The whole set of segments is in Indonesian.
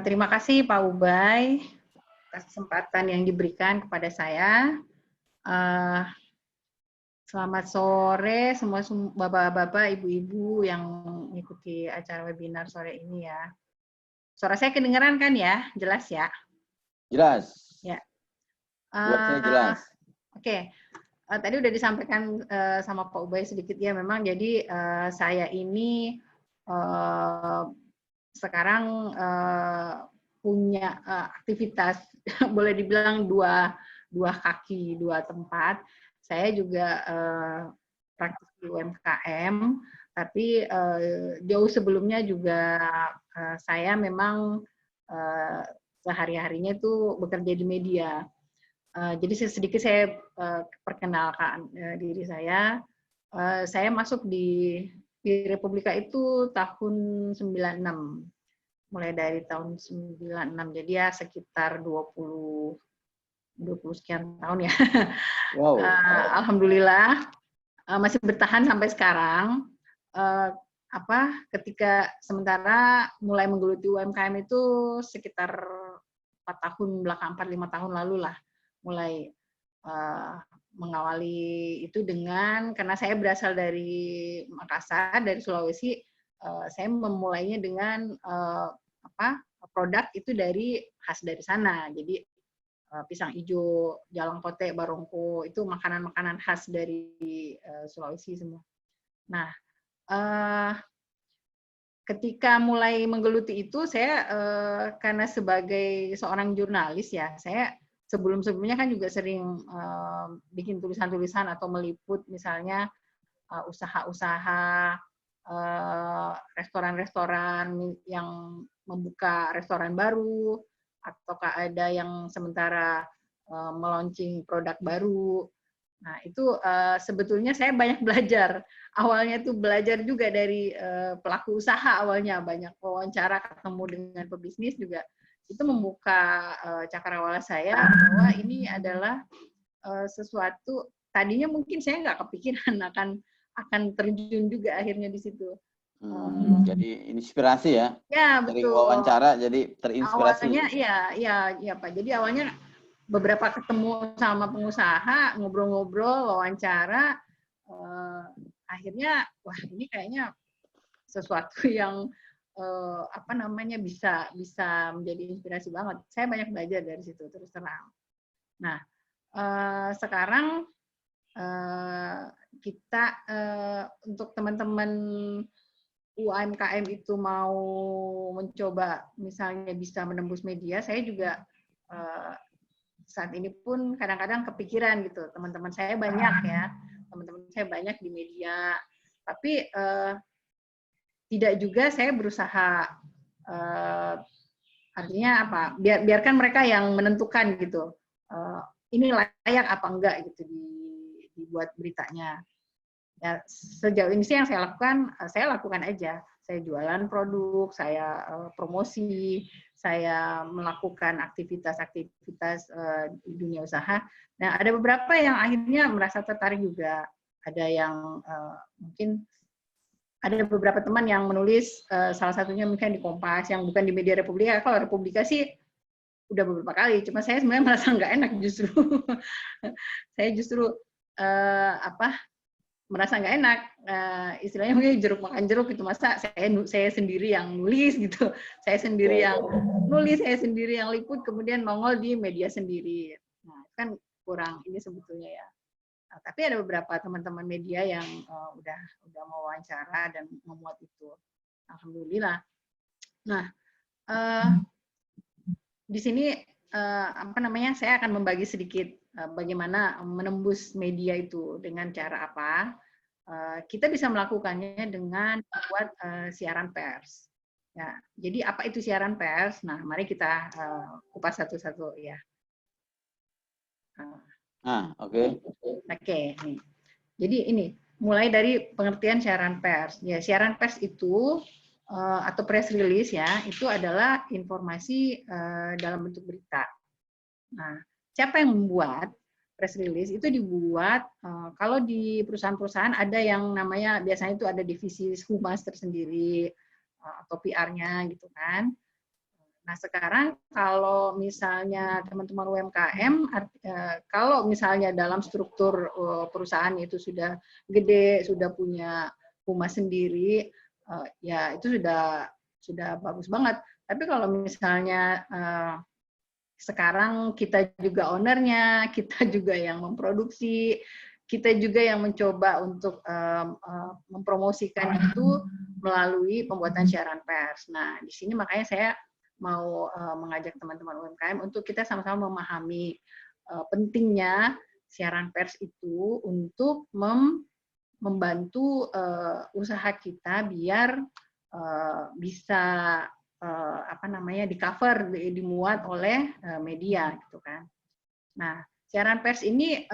Terima kasih Pak Ubay atas kesempatan yang diberikan kepada saya. Eh, Selamat sore semua bapak-bapak, ibu-ibu yang mengikuti acara webinar sore ini ya. Suara saya kedengeran kan ya? Jelas ya? Jelas. Ya. Buat saya jelas. Oke. Tadi udah disampaikan sama Pak Ubay sedikit ya. Memang jadi saya ini sekarang punya aktivitas boleh dibilang dua kaki, dua tempat. Saya juga praktisi UMKM, tapi jauh sebelumnya juga saya memang sehari-harinya itu bekerja di media. Jadi sedikit saya perkenalkan diri saya. Saya masuk di Republika itu tahun 96. Mulai dari tahun 96. Jadi ya sekitar 20 sekian tahun ya. Wow. Alhamdulillah masih bertahan sampai sekarang. Ketika sementara mulai menggeluti UMKM itu sekitar 4 tahun belakang, 4-5 tahun lalu lah mulai mengawali itu karena saya berasal dari Makassar, dari Sulawesi, saya memulainya dengan produk itu khas dari sana. Jadi pisang hijau, jalang kote, barongko, itu makanan-makanan khas dari Sulawesi semua. Nah, ketika mulai menggeluti itu, saya karena sebagai seorang jurnalis ya, saya sebelum-sebelumnya kan juga sering bikin tulisan-tulisan atau meliput misalnya usaha-usaha restoran-restoran yang membuka restoran baru, ataukah ada yang sementara meluncing produk baru. Nah, itu sebetulnya saya banyak belajar. Awalnya itu belajar juga dari pelaku usaha awalnya, banyak wawancara, ketemu dengan pebisnis juga. Itu membuka cakrawala saya bahwa ini adalah sesuatu, tadinya mungkin saya nggak kepikiran akan terjun juga akhirnya di situ. Jadi inspirasi ya? Ya, dari betul. wawancara jadi terinspirasi. Awalnya iya Pak. Jadi awalnya beberapa ketemu sama pengusaha, ngobrol-ngobrol, wawancara, akhirnya wah ini kayaknya sesuatu yang bisa menjadi inspirasi banget. Saya banyak belajar dari situ terus terang. Nah, sekarang kita untuk teman-teman UMKM itu mau mencoba misalnya bisa menembus media, saya juga saat ini pun kadang-kadang kepikiran gitu, teman-teman saya banyak di media, tapi tidak juga saya berusaha artinya apa? Biarkan mereka yang menentukan gitu, ini layak apa enggak gitu dibuat beritanya. Ya, sejauh ini sih yang saya lakukan aja. Saya jualan produk, saya promosi, saya melakukan aktivitas-aktivitas di dunia usaha. Nah, ada beberapa yang akhirnya merasa tertarik juga. Ada yang mungkin ada beberapa teman yang menulis, salah satunya mungkin di Kompas, yang bukan di media Republika. Kalau Republika sih udah beberapa kali, cuma saya sebenarnya merasa nggak enak justru. Saya justru merasa nggak enak, istilahnya mungkin jeruk makan jeruk gitu, masa saya sendiri yang nulis gitu, saya sendiri yang nulis, saya sendiri yang liput, kemudian nongol di media sendiri. Nah, kan kurang ini sebetulnya ya. Nah, tapi ada beberapa teman-teman media yang udah mau wawancara dan memuat itu, alhamdulillah. Nah, di sini saya akan membagi sedikit bagaimana menembus media itu dengan cara apa. Kita bisa melakukannya dengan membuat siaran pers. Ya, jadi apa itu siaran pers? Nah, mari kita kupas satu-satu ya. Oke. Nih. Jadi ini mulai dari pengertian siaran pers. Ya, siaran pers itu atau press release ya, itu adalah informasi dalam bentuk berita. Nah, siapa yang membuat press release? Itu dibuat kalau di perusahaan-perusahaan ada yang namanya biasanya itu ada divisi humas tersendiri atau PR-nya gitu kan. Nah, sekarang kalau misalnya teman-teman UMKM, kalau misalnya dalam struktur perusahaan itu sudah gede, sudah punya humas sendiri, ya itu sudah bagus banget. Tapi kalau misalnya sekarang kita juga ownernya, kita juga yang memproduksi, kita juga yang mencoba untuk mempromosikan itu melalui pembuatan siaran pers. Nah, di sini makanya saya mau mengajak teman-teman UMKM untuk kita sama-sama memahami pentingnya siaran pers itu untuk membantu usaha kita biar bisa di cover, dimuat oleh media gitu kan. Nah, siaran pers ini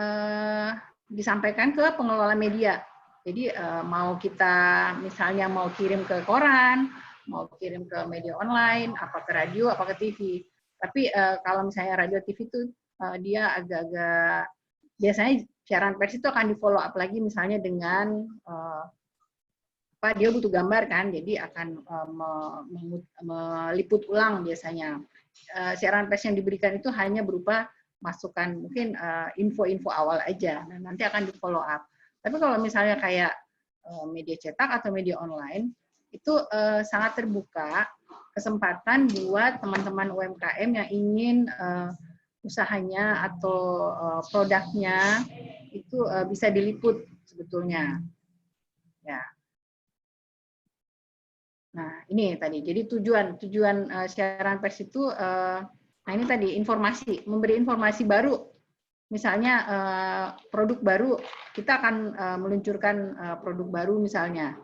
disampaikan ke pengelola media. Jadi mau kita misalnya mau kirim ke koran, mau kirim ke media online, apa ke radio, apa ke TV. Tapi kalau misalnya radio TV itu dia agak-agak biasanya siaran pers itu akan di follow up lagi misalnya dengan dia butuh gambar kan, jadi akan meliput ulang biasanya. Siaran pers yang diberikan itu hanya berupa masukan mungkin info-info awal aja, nah, nanti akan di follow up. Tapi kalau misalnya kayak media cetak atau media online itu sangat terbuka kesempatan buat teman-teman UMKM yang ingin usahanya atau produknya itu bisa diliput sebetulnya. Ya. Nah, ini tadi. Jadi tujuan siaran pers itu, nah ini tadi informasi, memberi informasi baru. Misalnya produk baru, kita akan meluncurkan produk baru misalnya,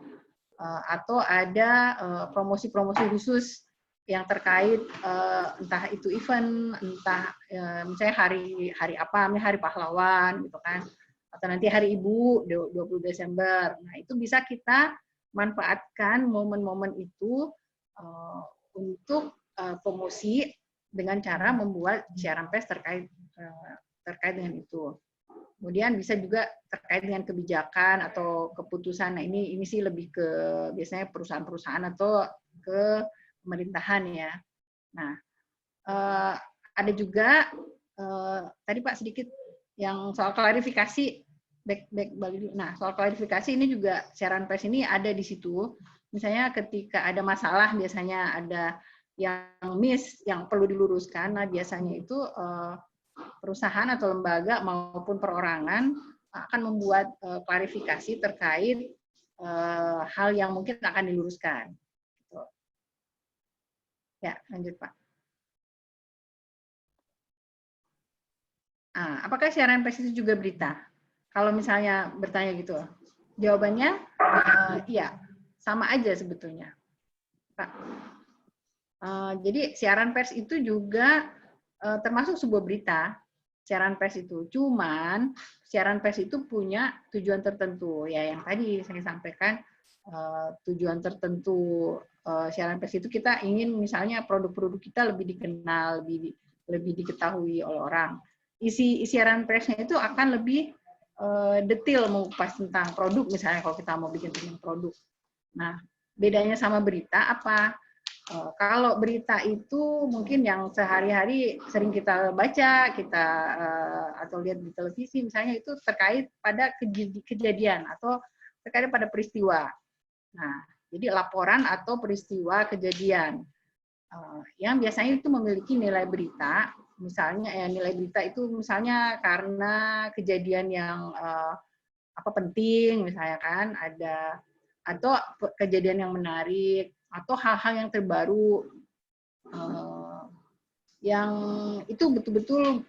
atau ada promosi-promosi khusus yang terkait entah itu event, entah misalnya hari apa, misalnya Hari Pahlawan gitu kan, atau nanti Hari Ibu 20 Desember. Nah, itu bisa kita manfaatkan momen-momen itu untuk promosi dengan cara membuat siaran pers terkait dengan itu. Kemudian bisa juga terkait dengan kebijakan atau keputusan. Nah, ini sih lebih ke biasanya perusahaan-perusahaan atau ke pemerintahan ya. Nah, ada juga tadi Pak sedikit yang soal klarifikasi. Nah, soal klarifikasi ini juga siaran pers ini ada di situ. Misalnya ketika ada masalah, biasanya ada yang miss, yang perlu diluruskan. Nah, biasanya itu perusahaan atau lembaga maupun perorangan akan membuat klarifikasi terkait hal yang mungkin akan diluruskan. Ya, lanjut Pak. Nah, apakah siaran pers itu juga berita? Kalau misalnya bertanya gitu, jawabannya iya, sama aja sebetulnya, Pak. Jadi siaran pers itu juga termasuk sebuah berita, siaran pers itu. Cuman siaran pers itu punya tujuan tertentu, ya yang tadi saya sampaikan tujuan tertentu siaran pers itu kita ingin misalnya produk-produk kita lebih dikenal, lebih diketahui oleh orang. Isi siaran persnya itu akan lebih detail mengupas tentang produk misalnya kalau kita mau bikin tentang produk. Nah, bedanya sama berita apa? Kalau berita itu mungkin yang sehari-hari sering kita baca, kita atau lihat di televisi misalnya itu terkait pada kejadian atau terkait pada peristiwa. Nah, jadi laporan atau peristiwa kejadian yang biasanya itu memiliki nilai berita. Misalnya nilai berita itu misalnya karena kejadian yang penting misalnya kan ada, atau kejadian yang menarik atau hal-hal yang terbaru yang itu betul-betul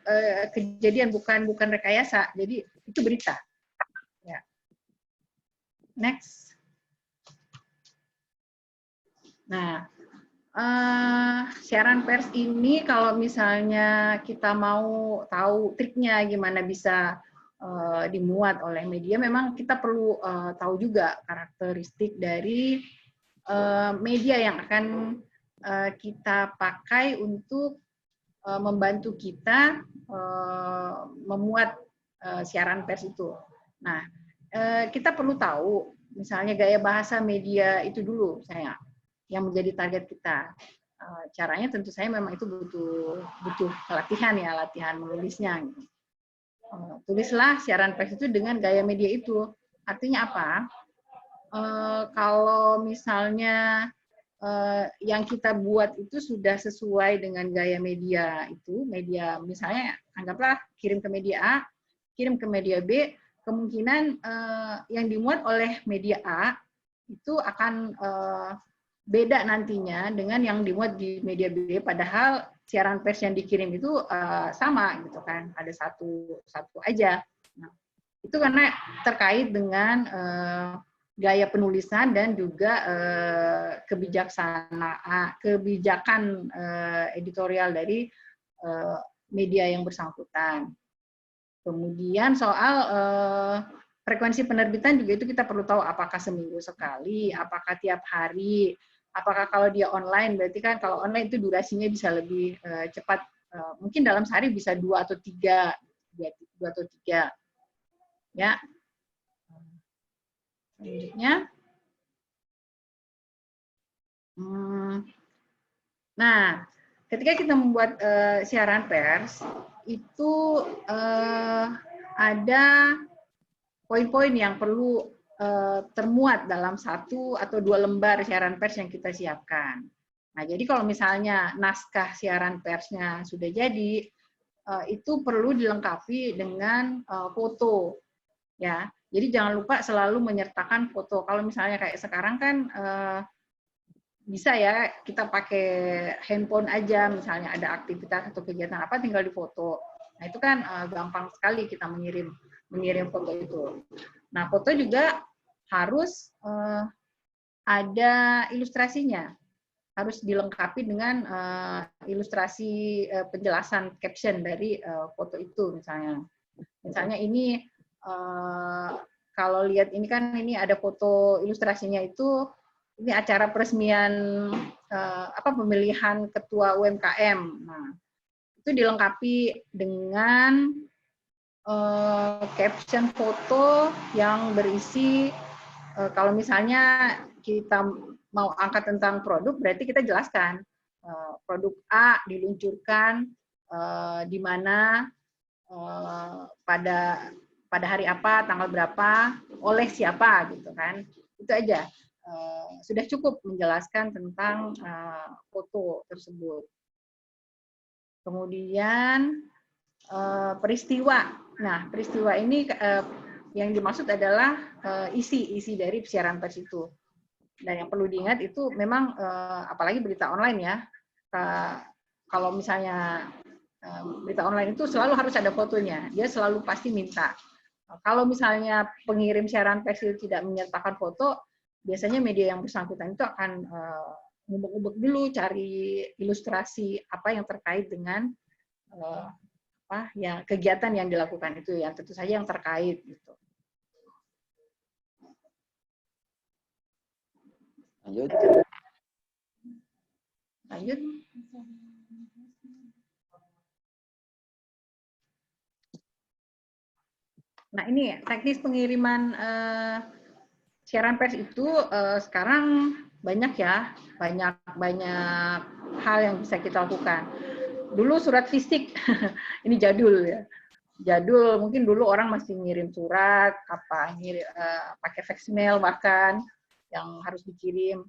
kejadian bukan rekayasa, jadi itu berita. Ya. Next. Nah, siaran pers ini kalau misalnya kita mau tahu triknya gimana bisa dimuat oleh media, memang kita perlu tahu juga karakteristik dari media yang akan kita pakai untuk membantu kita memuat siaran pers itu. Nah, kita perlu tahu misalnya gaya bahasa media itu dulu, saya yang menjadi target kita. Caranya tentu saya memang itu butuh latihan ya, latihan menulisnya. Gitu. Tulislah siaran pers itu dengan gaya media itu. Artinya apa? Kalau misalnya yang kita buat itu sudah sesuai dengan gaya media itu, media misalnya anggaplah kirim ke media A, kirim ke media B, kemungkinan yang dimuat oleh media A itu akan beda nantinya dengan yang dimuat di media B, padahal siaran pers yang dikirim itu sama gitu kan, ada satu aja. Nah, itu karena terkait dengan gaya penulisan dan juga kebijakan editorial dari media yang bersangkutan. Kemudian soal frekuensi penerbitan juga itu kita perlu tahu apakah seminggu sekali, apakah tiap hari, apakah kalau dia online, berarti kan kalau online itu durasinya bisa lebih cepat, mungkin dalam sehari bisa 2 atau 3, ya. Selanjutnya, nah, ketika kita membuat siaran pers, itu ada poin-poin yang perlu termuat dalam 1 atau 2 lembar siaran pers yang kita siapkan. Nah, jadi kalau misalnya naskah siaran persnya sudah jadi, itu perlu dilengkapi dengan foto, ya. Jadi jangan lupa selalu menyertakan foto. Kalau misalnya kayak sekarang kan bisa ya kita pakai handphone aja, misalnya ada aktivitas atau kegiatan apa tinggal difoto. Nah itu kan gampang sekali kita mengirim foto itu. Nah foto juga harus ada ilustrasinya, harus dilengkapi dengan ilustrasi penjelasan caption dari foto itu misalnya. Misalnya ini kalau lihat ini kan ini ada foto ilustrasinya itu, ini acara peresmian pemilihan ketua UMKM. Nah, itu dilengkapi dengan caption foto yang berisi kalau misalnya kita mau angkat tentang produk, berarti kita jelaskan produk A diluncurkan di mana pada hari apa, tanggal berapa, oleh siapa gitu kan. Itu aja. Sudah cukup menjelaskan tentang foto tersebut. Kemudian peristiwa. Nah, peristiwa ini yang dimaksud adalah isi dari siaran pers itu. Dan yang perlu diingat itu memang apalagi berita online ya. Kalau misalnya berita online itu selalu harus ada fotonya. Dia selalu pasti minta. Kalau misalnya pengirim siaran pers itu tidak menyertakan foto, biasanya media yang bersangkutan itu akan ngubek-ngubek dulu cari ilustrasi apa yang terkait dengan ya kegiatan yang dilakukan itu, yang tentu saja yang terkait gitu. Lanjut. Nah ini teknis pengiriman siaran pers itu sekarang banyak ya, banyak hal yang bisa kita lakukan. Dulu surat fisik, ini jadul ya. Jadul, mungkin dulu orang masih ngirim surat, pakai fax mail bahkan yang harus dikirim.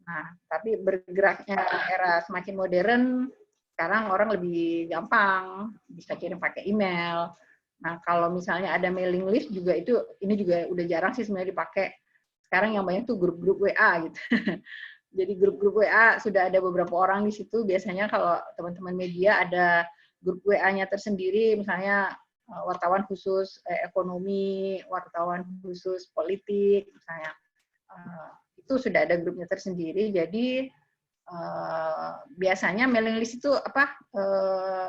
Nah, tapi bergeraknya era semakin modern, sekarang orang lebih gampang, bisa kirim pakai email. Nah, kalau misalnya ada mailing list juga ini juga udah jarang sih sebenarnya dipakai. Sekarang yang banyak tuh grup-grup WA gitu. Jadi grup-grup WA sudah ada beberapa orang di situ. Biasanya kalau teman-teman media ada grup WA-nya tersendiri, misalnya wartawan khusus ekonomi, wartawan khusus politik, misalnya. Itu sudah ada grupnya tersendiri. Jadi biasanya mailing list itu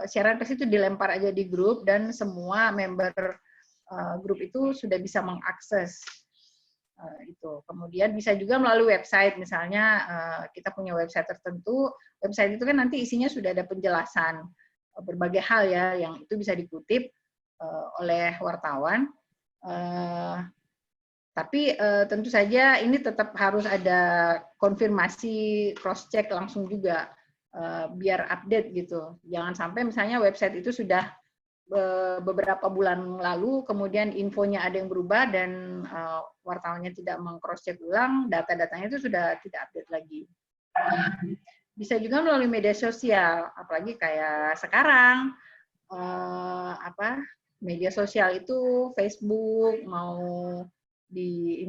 siaran pers itu dilempar aja di grup dan semua member grup itu sudah bisa mengakses itu. Kemudian bisa juga melalui website, misalnya kita punya website tertentu, website itu kan nanti isinya sudah ada penjelasan berbagai hal ya yang itu bisa dikutip oleh wartawan. Tapi tentu saja ini tetap harus ada konfirmasi cross check langsung juga. biar update gitu. Jangan sampai misalnya website itu sudah beberapa bulan lalu, kemudian infonya ada yang berubah dan wartawannya tidak meng-cross check ulang, data-datanya itu sudah tidak update lagi. Bisa juga melalui media sosial, apalagi kayak sekarang media sosial itu Facebook, mau di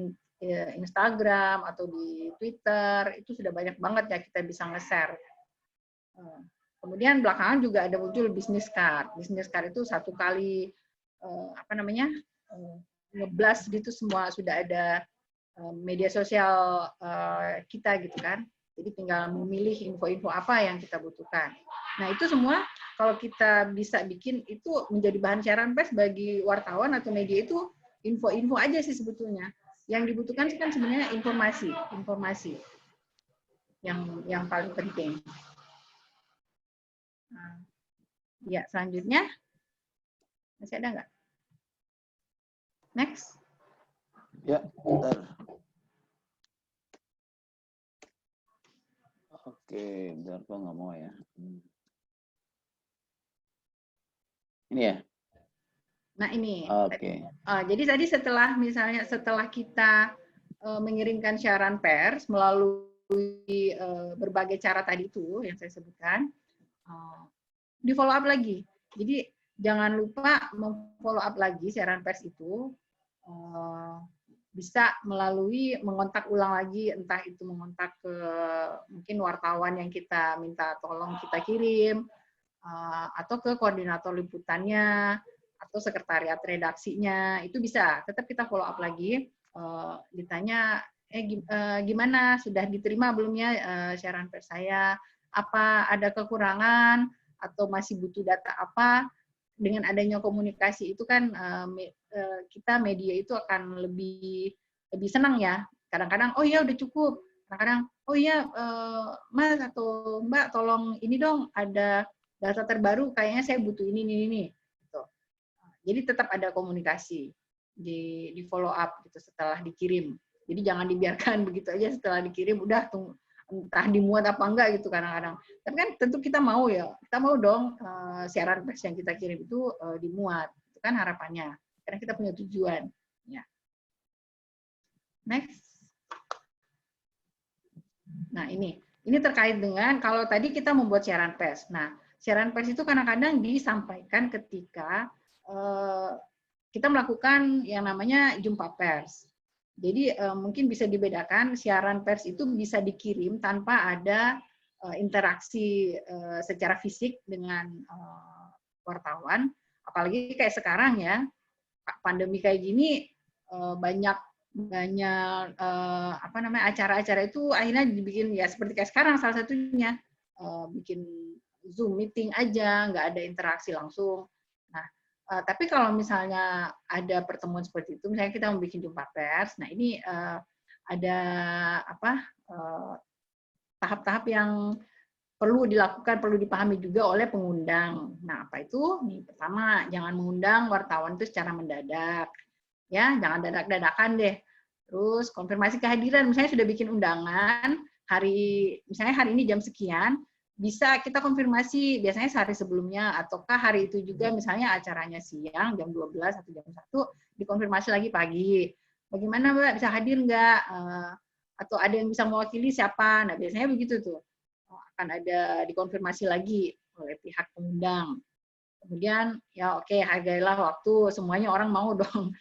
Instagram atau di Twitter, itu sudah banyak banget ya kita bisa nge-share. Kemudian belakangan juga ada muncul business card. Business card itu satu kali nge-blast gitu semua sudah ada media sosial kita gitu kan. Jadi tinggal memilih info-info apa yang kita butuhkan. Nah itu semua kalau kita bisa bikin itu menjadi bahan siaran pers bagi wartawan atau media itu info-info aja sih sebetulnya. Yang dibutuhkan kan sebenarnya informasi yang paling penting. Nah, ya, selanjutnya. Masih ada nggak? Next. Ya, bentar. Oke, bentar, kok nggak mau ya. Ini ya? Nah, ini. Oke. Jadi tadi setelah kita mengirimkan siaran pers melalui berbagai cara tadi itu yang saya sebutkan, di follow up lagi. Jadi jangan lupa memfollow up lagi siaran pers itu bisa melalui mengontak ulang lagi, entah itu mengontak ke mungkin wartawan yang kita minta tolong kita kirim, atau ke koordinator liputannya, atau sekretariat redaksinya, itu bisa. Tetap kita follow up lagi, ditanya, gimana, sudah diterima belum ya siaran pers saya, apa ada kekurangan, atau masih butuh data apa. Dengan adanya komunikasi itu kan kita media itu akan lebih senang ya. Kadang-kadang, oh ya udah cukup. Kadang-kadang, oh iya Mas atau Mbak tolong ini dong ada data terbaru, kayaknya saya butuh ini. Gitu. Jadi tetap ada komunikasi di follow up gitu setelah dikirim. Jadi jangan dibiarkan begitu aja setelah dikirim udah entah dimuat apa enggak gitu kadang-kadang. Tapi kan tentu kita mau dong siaran pers yang kita kirim itu dimuat. Itu kan harapannya. Karena kita punya tujuan. Ya. Next. Nah ini terkait dengan kalau tadi kita membuat siaran pers. Nah siaran pers itu kadang-kadang disampaikan ketika kita melakukan yang namanya jumpa pers. Jadi mungkin bisa dibedakan siaran pers itu bisa dikirim tanpa ada interaksi secara fisik dengan wartawan. Apalagi kayak sekarang ya, pandemi kayak gini banyak acara-acara itu akhirnya dibikin ya seperti kayak sekarang salah satunya bikin Zoom meeting aja, nggak ada interaksi langsung. Nah, tapi kalau misalnya ada pertemuan seperti itu, misalnya kita membuat jumpa pers, nah ini ada tahap-tahap yang perlu dilakukan, perlu dipahami juga oleh pengundang. Nah, apa itu? Nih, pertama, jangan mengundang wartawan itu secara mendadak. Ya, jangan dadak-dadakan deh. Terus konfirmasi kehadiran, misalnya sudah bikin undangan, misalnya hari ini jam sekian, bisa kita konfirmasi biasanya sehari sebelumnya ataukah hari itu juga misalnya acaranya siang jam 12 atau jam 1 dikonfirmasi lagi pagi. Bagaimana Mbak bisa hadir nggak? Atau ada yang bisa mewakili siapa? Nah biasanya begitu tuh. Akan ada dikonfirmasi lagi oleh pihak pengundang. Kemudian ya oke, hargailah waktu, semuanya orang mau dong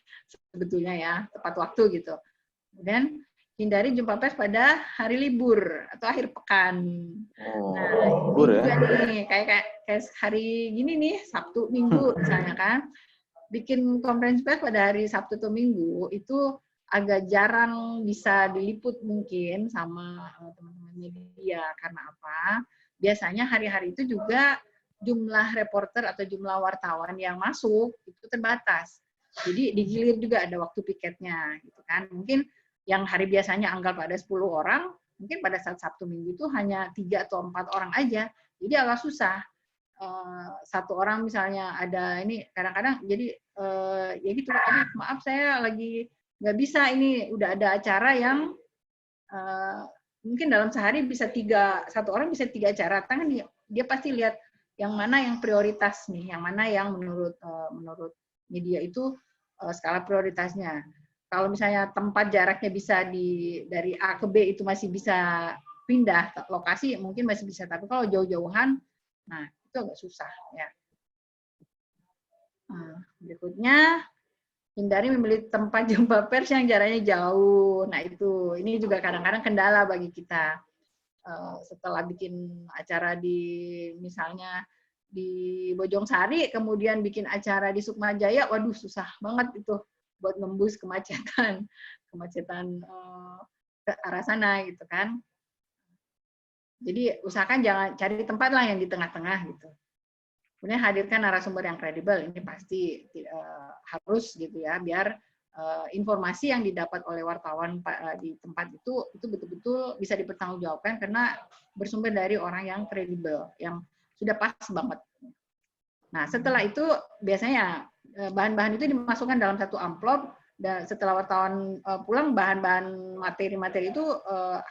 sebetulnya ya, tepat waktu gitu. Kemudian hindari jumpa pers pada hari libur atau akhir pekan. Nah, libur ya. Nih, kayak hari gini nih, Sabtu, Minggu misalnya kan. Bikin konferensi pers pada hari Sabtu atau Minggu itu agak jarang bisa diliput mungkin sama teman-teman media. Karena apa? Biasanya hari-hari itu juga jumlah reporter atau jumlah wartawan yang masuk itu terbatas. Jadi digilir juga ada waktu piketnya gitu kan. Mungkin yang hari biasanya anggap ada 10 orang, mungkin pada saat Sabtu Minggu itu hanya 3 atau 4 orang aja. Jadi agak susah. Satu orang misalnya ada ini kadang-kadang jadi ya gitu, maaf saya lagi nggak bisa ini udah ada acara yang mungkin dalam sehari bisa satu orang bisa 3 acara, kan dia pasti lihat yang mana yang prioritas nih, yang mana yang menurut media itu skala prioritasnya. Kalau misalnya tempat jaraknya bisa dari A ke B itu masih bisa pindah lokasi, mungkin masih bisa, tapi kalau jauh-jauhan, nah itu agak susah ya. Berikutnya, hindari memilih tempat jumpa pers yang jaraknya jauh. Nah ini juga kadang-kadang kendala bagi kita. Setelah bikin acara misalnya di Bojongsari, kemudian bikin acara di Sukmajaya, waduh susah banget itu buat nembus kemacetan ke arah sana gitu kan. Jadi usahakan jangan cari tempat lah yang di tengah-tengah gitu. Kemudian hadirkan narasumber yang kredibel, ini pasti harus gitu ya, biar informasi yang didapat oleh wartawan di tempat itu betul-betul bisa dipertanggungjawabkan karena bersumber dari orang yang kredibel, yang sudah pas banget. Nah, setelah itu biasanya bahan-bahan itu dimasukkan dalam satu amplop, dan setelah wartawan pulang, bahan-bahan materi-materi itu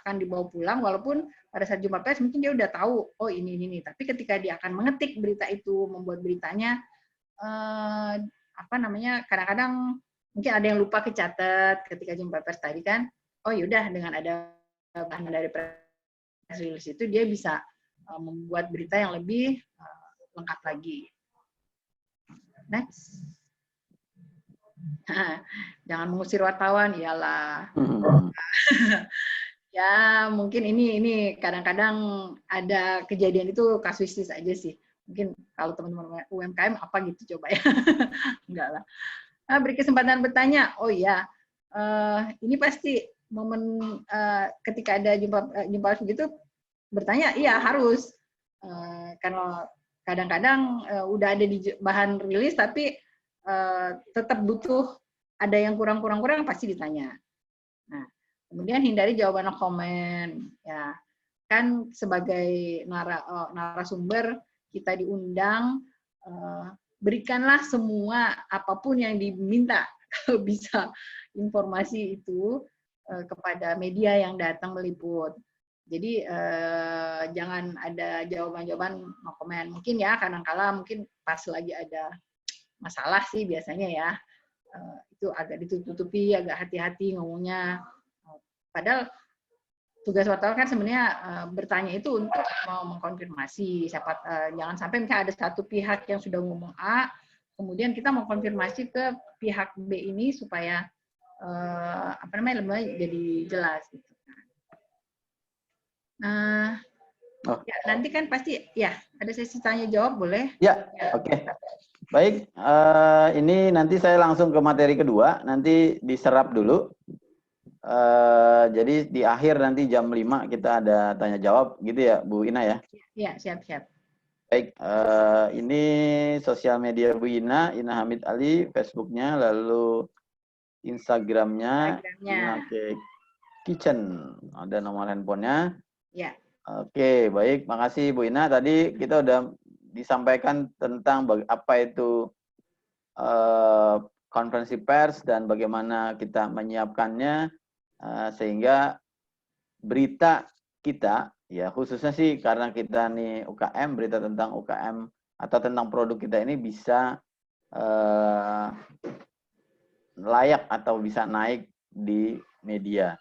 akan dibawa pulang, walaupun pada saat jumpa pers mungkin dia udah tahu, oh ini. Tapi ketika dia akan mengetik berita itu, membuat beritanya, kadang-kadang mungkin ada yang lupa kecatat ketika jumpa pers tadi kan, oh yaudah dengan ada bahan dari press release itu dia bisa membuat berita yang lebih lengkap lagi. Next. Jangan mengusir wartawan, iyalah. Ya mungkin ini kadang-kadang ada kejadian itu kasuistis aja sih. Mungkin kalau teman-teman UMKM apa gitu coba ya. Enggak lah. Beri kesempatan bertanya. Oh iya, ini pasti momen ketika ada jumpa begitu bertanya, iya harus. Karena kadang-kadang udah ada di bahan rilis tapi tetap butuh ada yang kurang pasti ditanya. Nah, kemudian hindari jawaban no komen, ya kan sebagai narasumber kita diundang, berikanlah semua apapun yang diminta kalau bisa informasi itu kepada media yang datang meliput. Jadi jangan ada jawaban-jawaban no comment. Mungkin ya kadang-kala mungkin pas lagi ada masalah sih biasanya ya, itu agak ditutupi, agak hati-hati ngomongnya. Padahal tugas wartawan kan sebenarnya bertanya itu untuk mengkonfirmasi. Jangan sampai misalnya ada satu pihak yang sudah ngomong A, kemudian kita mau konfirmasi ke pihak B ini supaya lebih jadi jelas gitu. Ya, nanti kan pasti ya ada sesi tanya jawab, boleh? Ya, oke. Baik, ini nanti saya langsung ke materi kedua, nanti diserap dulu. Jadi di akhir nanti jam 5 kita ada tanya jawab gitu ya Bu Ina ya? Iya, siap. Baik, ini sosial media Bu Ina Hamid Ali, Facebooknya, lalu Instagramnya Ina Cake Kitchen, ada nomor handphonenya. Ya. Oke, baik, makasih Bu Ina. Tadi kita udah disampaikan tentang apa itu konferensi pers dan bagaimana kita menyiapkannya sehingga berita kita ya khususnya sih karena kita nih UKM, berita tentang UKM atau tentang produk kita ini bisa layak atau bisa naik di media.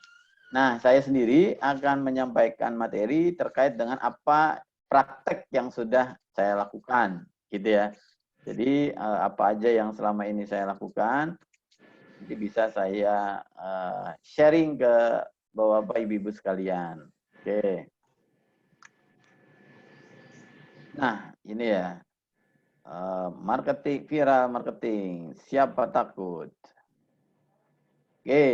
Nah, saya sendiri akan menyampaikan materi terkait dengan apa praktek yang sudah saya lakukan, gitu ya. Jadi, apa aja yang selama ini saya lakukan, nanti bisa saya sharing ke Bapak Ibu sekalian. Oke. Nah, ini ya. Marketing, viral marketing. Siapa takut? Oke.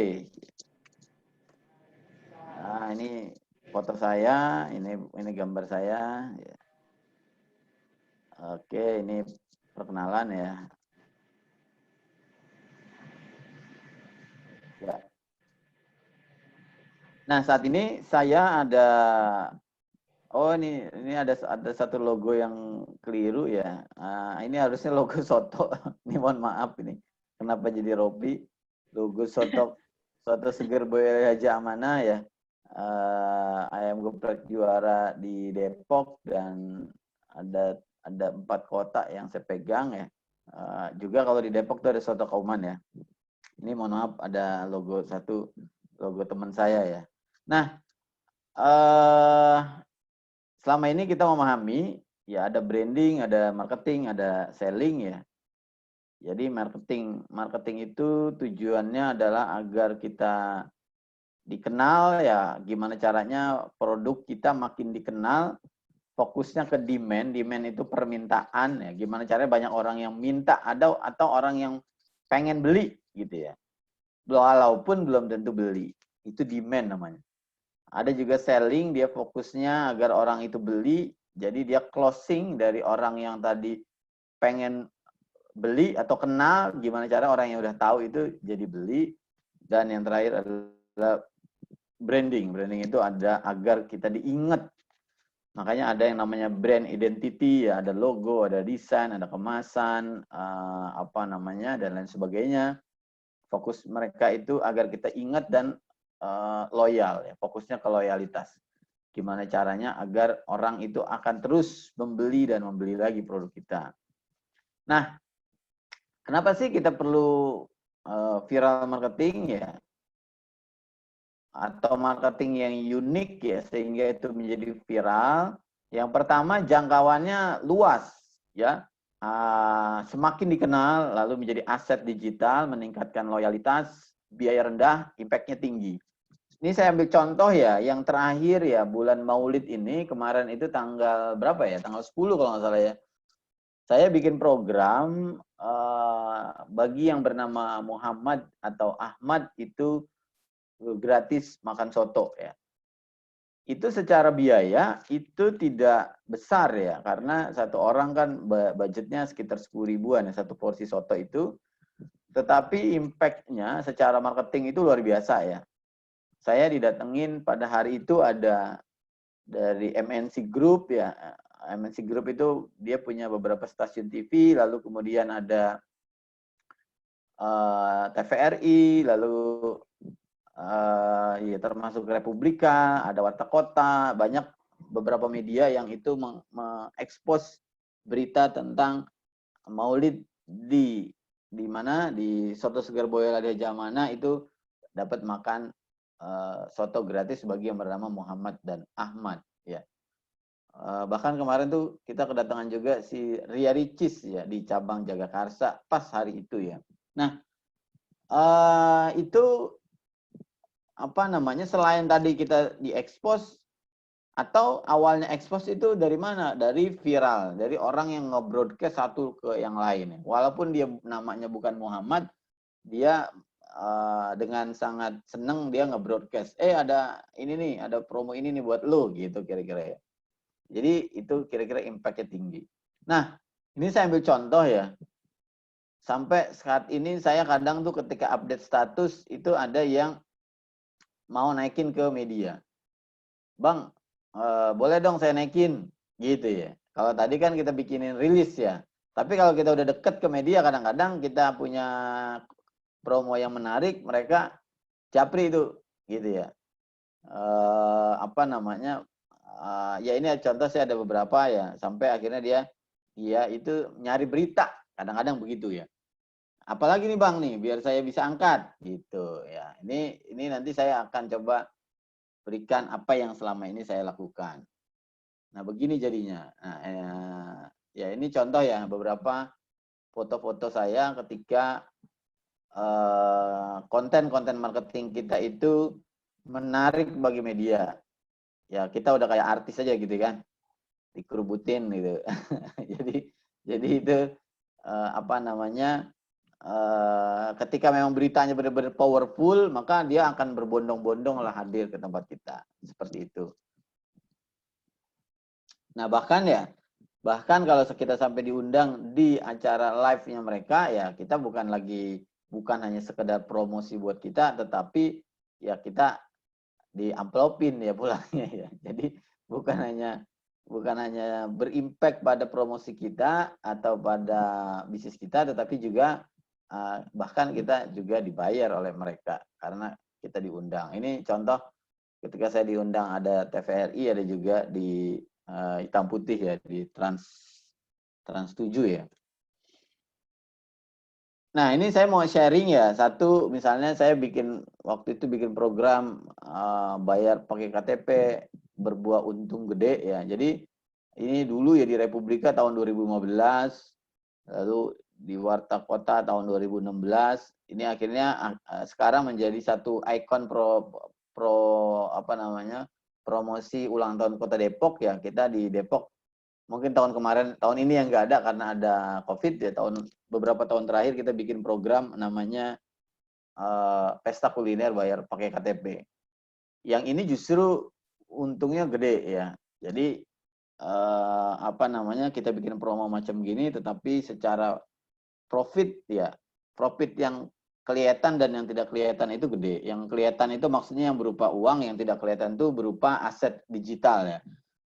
Nah, ini foto saya, ini gambar saya. Oke, ini perkenalan ya. Ya. Nah, saat ini saya ada, ini ada satu logo yang keliru ya. Ini harusnya logo soto. Ini mohon maaf ini. Kenapa jadi Robi? Logo soto seger Boy Haji Amanah ya. ayam geprek juara di Depok dan ada 4 kota yang saya pegang ya. Juga kalau di Depok tuh ada Soto Kauman ya. Ini mohon maaf ada logo teman saya ya. Nah, selama ini kita memahami ya ada branding, ada marketing, ada selling ya. Jadi marketing itu tujuannya adalah agar kita dikenal ya, gimana caranya produk kita makin dikenal, fokusnya ke demand itu permintaan ya, gimana caranya banyak orang yang minta atau orang yang pengen beli gitu ya. Walaupun belum tentu beli, itu demand namanya. Ada juga selling, dia fokusnya agar orang itu beli, jadi dia closing dari orang yang tadi pengen beli atau kenal, gimana cara orang yang udah tahu itu jadi beli. Dan yang terakhir adalah branding itu ada agar kita diingat. Makanya ada yang namanya brand identity ya, ada logo, ada desain, ada kemasan, dan lain sebagainya. Fokus mereka itu agar kita ingat dan loyal ya, fokusnya ke loyalitas. Gimana caranya agar orang itu akan terus membeli dan membeli lagi produk kita. Nah, kenapa sih kita perlu viral marketing ya? Atau marketing yang unik ya sehingga itu menjadi viral. Yang pertama jangkauannya luas ya. Semakin dikenal lalu menjadi aset digital, meningkatkan loyalitas, biaya rendah, impact-nya tinggi. Ini saya ambil contoh ya, yang terakhir ya bulan Maulid ini kemarin itu tanggal berapa ya? Tanggal 10 kalau nggak salah ya. Saya bikin program bagi yang bernama Muhammad atau Ahmad itu gratis makan soto ya. Itu secara biaya itu tidak besar ya, karena satu orang kan budgetnya sekitar 10 ribuan ya satu porsi soto itu. Tetapi impact-nya secara marketing itu luar biasa ya. Saya didatengin pada hari itu ada dari MNC Group ya. MNC Group itu dia punya beberapa stasiun TV, lalu kemudian ada TVRI, lalu ya termasuk Republika, ada Warta Kota, banyak beberapa media yang itu mengekspos berita tentang Maulid di mana di Soto Segar Boyolali Jamana itu dapat makan soto gratis bagi yang bernama Muhammad dan Ahmad ya. Bahkan kemarin tuh kita kedatangan juga si Ria Ricis ya di cabang Jagakarsa pas hari itu ya. Nah, itu selain tadi kita diekspos atau awalnya ekspos itu dari mana? Dari viral, dari orang yang nge-broadcast satu ke yang lain. Walaupun dia namanya bukan Muhammad, dia dengan sangat seneng dia nge-broadcast. Ada ini nih, ada promo ini nih buat lo gitu kira-kira ya. Jadi itu kira-kira impact-nya tinggi. Nah, ini saya ambil contoh ya. Sampai saat ini saya kadang tuh ketika update status itu ada yang mau naikin ke media. Bang, boleh dong saya naikin gitu ya. Kalau tadi kan kita bikinin rilis ya. Tapi kalau kita udah deket ke media kadang-kadang kita punya promo yang menarik, mereka japri itu gitu ya. Ya ini contoh saya ada beberapa ya, sampai akhirnya dia itu nyari berita, kadang-kadang begitu ya. Apalagi nih Bang nih, biar saya bisa angkat gitu ya. Ini nanti saya akan coba berikan apa yang selama ini saya lakukan. Nah, begini jadinya. Nah, ya ini contoh ya beberapa foto-foto saya ketika konten-konten marketing kita itu menarik bagi media. Ya, kita udah kayak artis aja gitu kan. Dikerubutin gitu. jadi itu ketika memang beritanya benar-benar powerful, maka dia akan berbondong-bondong lah hadir ke tempat kita. Seperti itu. Nah, bahkan kalau kita sampai diundang di acara live-nya mereka, ya kita bukan hanya sekedar promosi buat kita, tetapi ya kita diamplopin ya pulangnya ya. Jadi bukan hanya berimpact pada promosi kita atau pada bisnis kita, tetapi juga bahkan kita juga dibayar oleh mereka karena kita diundang. Ini contoh ketika saya diundang ada TVRI, ada juga di hitam putih ya, di Trans 7 ya. Nah, ini saya mau sharing ya. Satu, misalnya saya waktu itu bikin program bayar pakai KTP berbuah untung gede ya. Jadi ini dulu ya di Republika tahun 2015, lalu di Warta Kota tahun 2016. Ini akhirnya sekarang menjadi satu ikon promosi ulang tahun Kota Depok ya. Kita di Depok mungkin tahun ini yang nggak ada karena ada COVID ya. Beberapa tahun terakhir kita bikin program namanya pesta kuliner bayar pakai KTP. Yang ini justru untungnya gede ya. Jadi kita bikin promo macam gini, tetapi secara profit yang kelihatan dan yang tidak kelihatan itu gede. Yang kelihatan itu maksudnya yang berupa uang, yang tidak kelihatan itu berupa aset digital ya.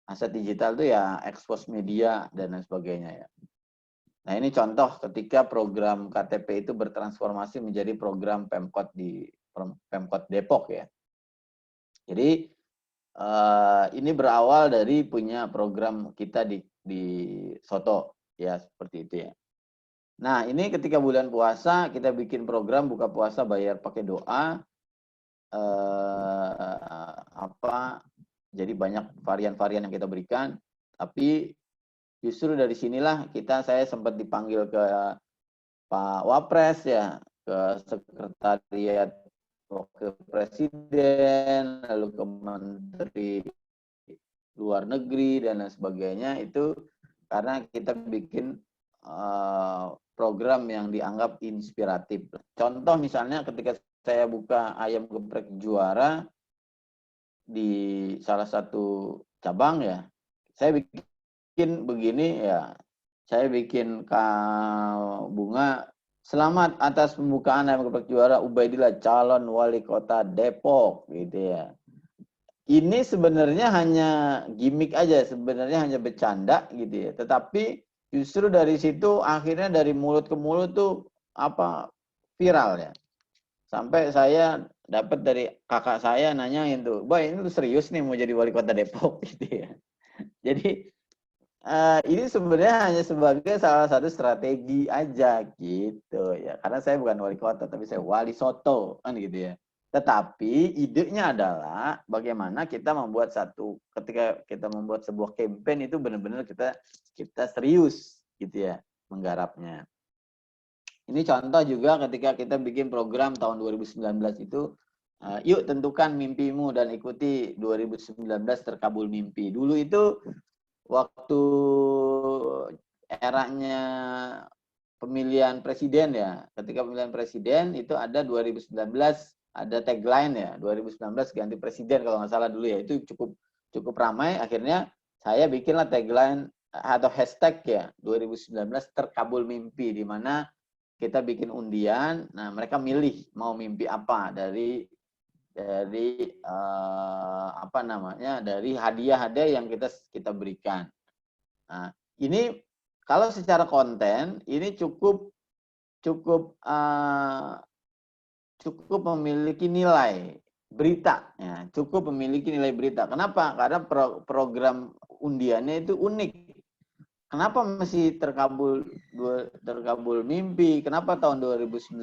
Aset digital itu ya expose media dan lain sebagainya ya. Nah, ini contoh ketika program KTP itu bertransformasi menjadi program Pemkot di Pemkot Depok ya. Jadi ini berawal dari punya program kita di Soto ya, seperti itu ya. Nah, ini ketika bulan puasa kita bikin program buka puasa bayar pakai doa. Jadi banyak varian-varian yang kita berikan, tapi justru dari sinilah saya sempat dipanggil ke Pak Wapres ya, ke Sekretariat Wakil Presiden, lalu ke Menteri Luar Negeri dan lain sebagainya, itu karena kita bikin program yang dianggap inspiratif. Contoh misalnya ketika saya buka ayam geprek juara di salah satu cabang ya, saya bikin begini ya, saya bikin bunga, selamat atas pembukaan ayam geprek juara Ubaidillah calon wali kota Depok gitu ya. Ini sebenarnya hanya gimmick aja, sebenarnya hanya bercanda gitu ya. Tetapi justru dari situ akhirnya dari mulut ke mulut tuh viral ya. Sampai saya dapat dari kakak saya nanyain tuh, "Boy, ini tuh serius nih mau jadi wali kota Depok?" gitu ya. Jadi ini sebenarnya hanya sebagai salah satu strategi aja gitu ya. Karena saya bukan wali kota, tapi saya wali soto kan gitu ya. Tetapi idenya adalah bagaimana kita ketika kita membuat sebuah campaign itu benar-benar kita serius gitu ya menggarapnya. Ini contoh juga ketika kita bikin program tahun 2019 itu, yuk tentukan mimpimu dan ikuti 2019 terkabul mimpi. Dulu itu waktu eranya pemilihan presiden ya, ketika pemilihan presiden itu ada 2019 ada tagline ya, 2019 ganti presiden kalau nggak salah dulu ya, itu cukup ramai. Akhirnya saya bikinlah tagline atau hashtag ya 2019 terkabul mimpi, di mana kita bikin undian. Nah, mereka milih mau mimpi apa dari hadiah-hadiah yang kita berikan. Nah, ini kalau secara konten ini cukup memiliki nilai berita ya, cukup memiliki nilai berita. Kenapa? Karena program undiannya itu unik. Kenapa masih terkabul mimpi? Kenapa tahun 2019?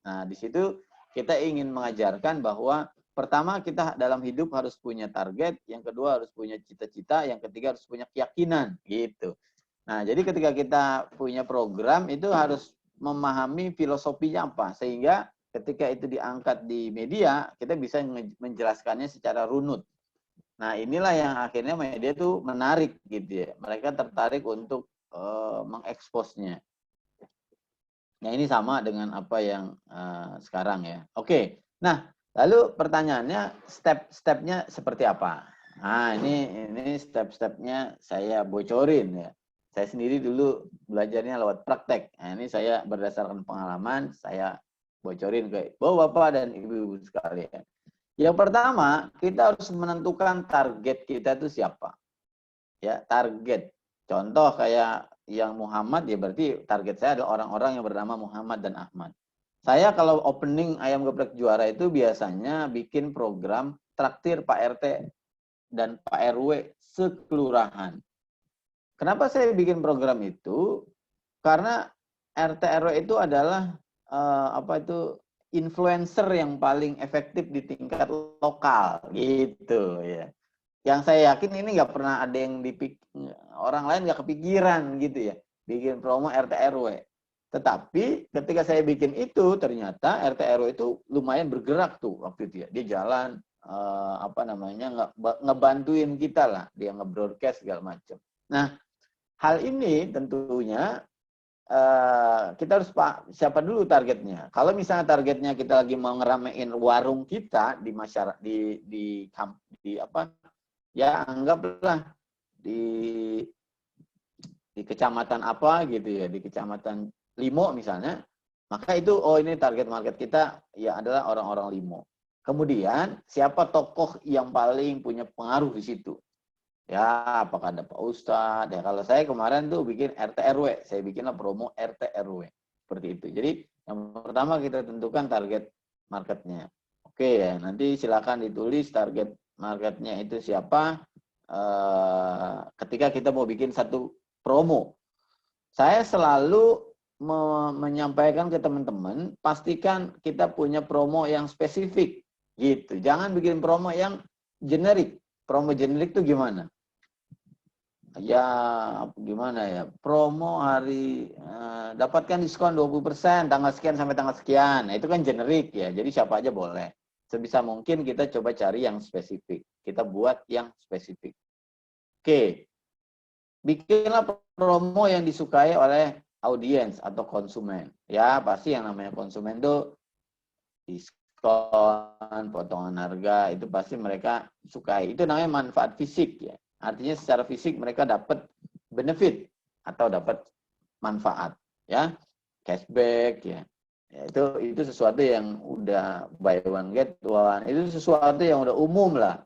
Nah, di situ kita ingin mengajarkan bahwa pertama kita dalam hidup harus punya target, yang kedua harus punya cita-cita, yang ketiga harus punya keyakinan gitu. Nah, jadi ketika kita punya program itu harus memahami filosofinya apa, sehingga ketika itu diangkat di media, kita bisa menjelaskannya secara runut. Nah, inilah yang akhirnya media itu menarik gitu ya. Mereka tertarik untuk mengeksposnya. Nah, ini sama dengan apa yang sekarang ya. Oke. Nah, lalu pertanyaannya step-stepnya seperti apa? Nah, ini step-stepnya saya bocorin ya. Saya sendiri dulu belajarnya lewat praktek. Nah, ini saya berdasarkan pengalaman, saya bocorin ke Bapak dan Ibu-ibu sekalian. Yang pertama, kita harus menentukan target kita itu siapa. Ya, target. Contoh kayak yang Muhammad, ya berarti target saya adalah orang-orang yang bernama Muhammad dan Ahmad. Saya kalau opening ayam geprek juara itu biasanya bikin program traktir Pak RT dan Pak RW sekelurahan. Kenapa saya bikin program itu? Karena RT RW itu adalah influencer yang paling efektif di tingkat lokal gitu ya. Yang saya yakin ini nggak pernah ada yang orang lain nggak kepikiran gitu ya, bikin promo RT RW. Tetapi ketika saya bikin itu, ternyata RT RW itu lumayan bergerak tuh waktu itu ya. Dia jalan ngebantuin kita lah, dia nge-broadcast segala macam. Nah, hal ini tentunya kita harus siapa dulu targetnya. Kalau misalnya targetnya kita lagi mau ngeramein warung kita di masyarakat ya anggaplah di kecamatan apa gitu ya, di kecamatan Limo misalnya, maka itu ini target market kita ya adalah orang-orang Limo. Kemudian siapa tokoh yang paling punya pengaruh di situ? Ya, apakah ada Pak Ustadz? Ya, kalau saya kemarin tuh bikin RT RW, saya bikinlah promo RT RW seperti itu. Jadi yang pertama kita tentukan target marketnya. Oke ya, nanti silakan ditulis target marketnya itu siapa. Ketika kita mau bikin satu promo, saya selalu menyampaikan ke teman-teman, pastikan kita punya promo yang spesifik gitu. Jangan bikin promo yang generik. Promo generik itu gimana? Ya gimana ya, promo hari dapatkan diskon 20% tanggal sekian sampai tanggal sekian. Nah, itu kan generik ya, jadi siapa aja boleh. Sebisa mungkin kita coba cari yang spesifik, kita buat yang spesifik. Oke, bikinlah promo yang disukai oleh audiens atau konsumen. Ya pasti yang namanya konsumen itu diskon, potongan harga, itu pasti mereka sukai. Itu namanya manfaat fisik ya. Artinya secara fisik mereka dapat benefit atau dapat manfaat ya, cashback ya. Ya itu sesuatu yang udah buy one get one, itu sesuatu yang udah umum lah.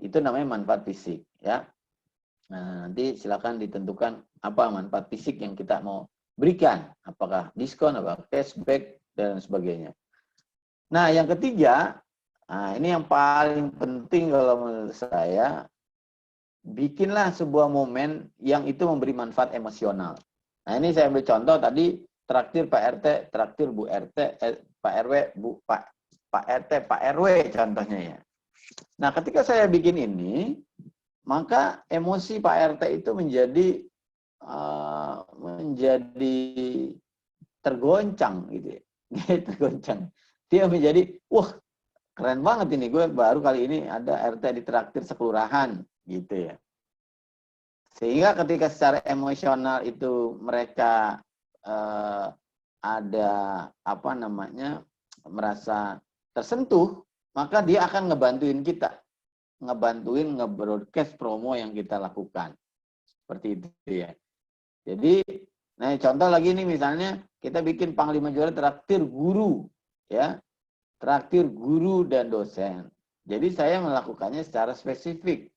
Itu namanya manfaat fisik ya. Nah, nanti silakan ditentukan apa manfaat fisik yang kita mau berikan, apakah diskon, apakah cashback dan sebagainya. Nah, yang ketiga, ini yang paling penting kalau menurut saya, bikinlah sebuah momen yang itu memberi manfaat emosional. Nah, ini saya ambil contoh tadi, traktir Pak RT, traktir Bu RT, Pak RW, Pak RT, Pak RW contohnya ya. Nah, ketika saya bikin ini, maka emosi Pak RT itu menjadi tergoncang gitu ya. Tergoncang. Dia menjadi, wah keren banget ini, gue baru kali ini ada RT di traktir sekelurahan gitu ya. Sehingga ketika secara emosional itu mereka ada merasa tersentuh, maka dia akan ngebantuin kita, nge-broadcast promo yang kita lakukan. Seperti itu ya. Jadi, nah contoh lagi nih misalnya kita bikin Panglima Juara traktir guru ya. Traktir guru dan dosen. Jadi saya melakukannya secara spesifik.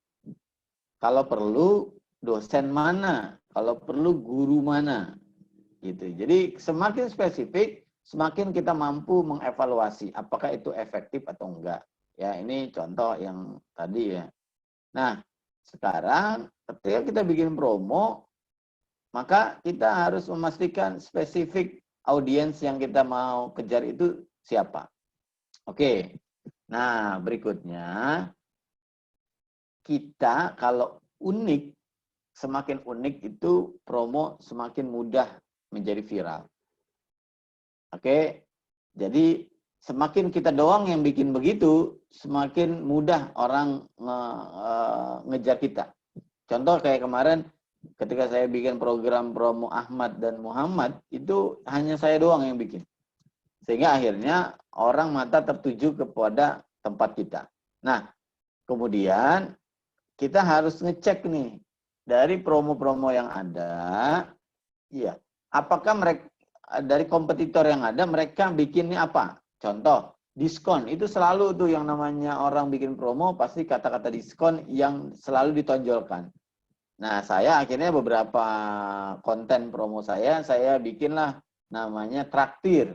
Kalau perlu dosen mana, kalau perlu guru mana. Gitu. Jadi semakin spesifik, semakin kita mampu mengevaluasi apakah itu efektif atau enggak. Ya, ini contoh yang tadi ya. Nah, sekarang ketika kita bikin promo, maka kita harus memastikan spesifik audiens yang kita mau kejar itu siapa. Oke, nah berikutnya, kita kalau unik, semakin unik itu promo semakin mudah menjadi viral. Oke, jadi semakin kita doang yang bikin begitu, semakin mudah orang ngejar kita. Contoh kayak kemarin, ketika saya bikin program promo Ahmad dan Muhammad, itu hanya saya doang yang bikin. Sehingga akhirnya orang mata tertuju kepada tempat kita. Nah, kemudian kita harus ngecek nih, dari promo-promo yang ada, ya, apakah mereka dari kompetitor yang ada, mereka bikinnya apa? Contoh, diskon. Itu selalu tuh yang namanya orang bikin promo, pasti kata-kata diskon yang selalu ditonjolkan. Nah, saya akhirnya beberapa konten promo saya bikinlah namanya traktir.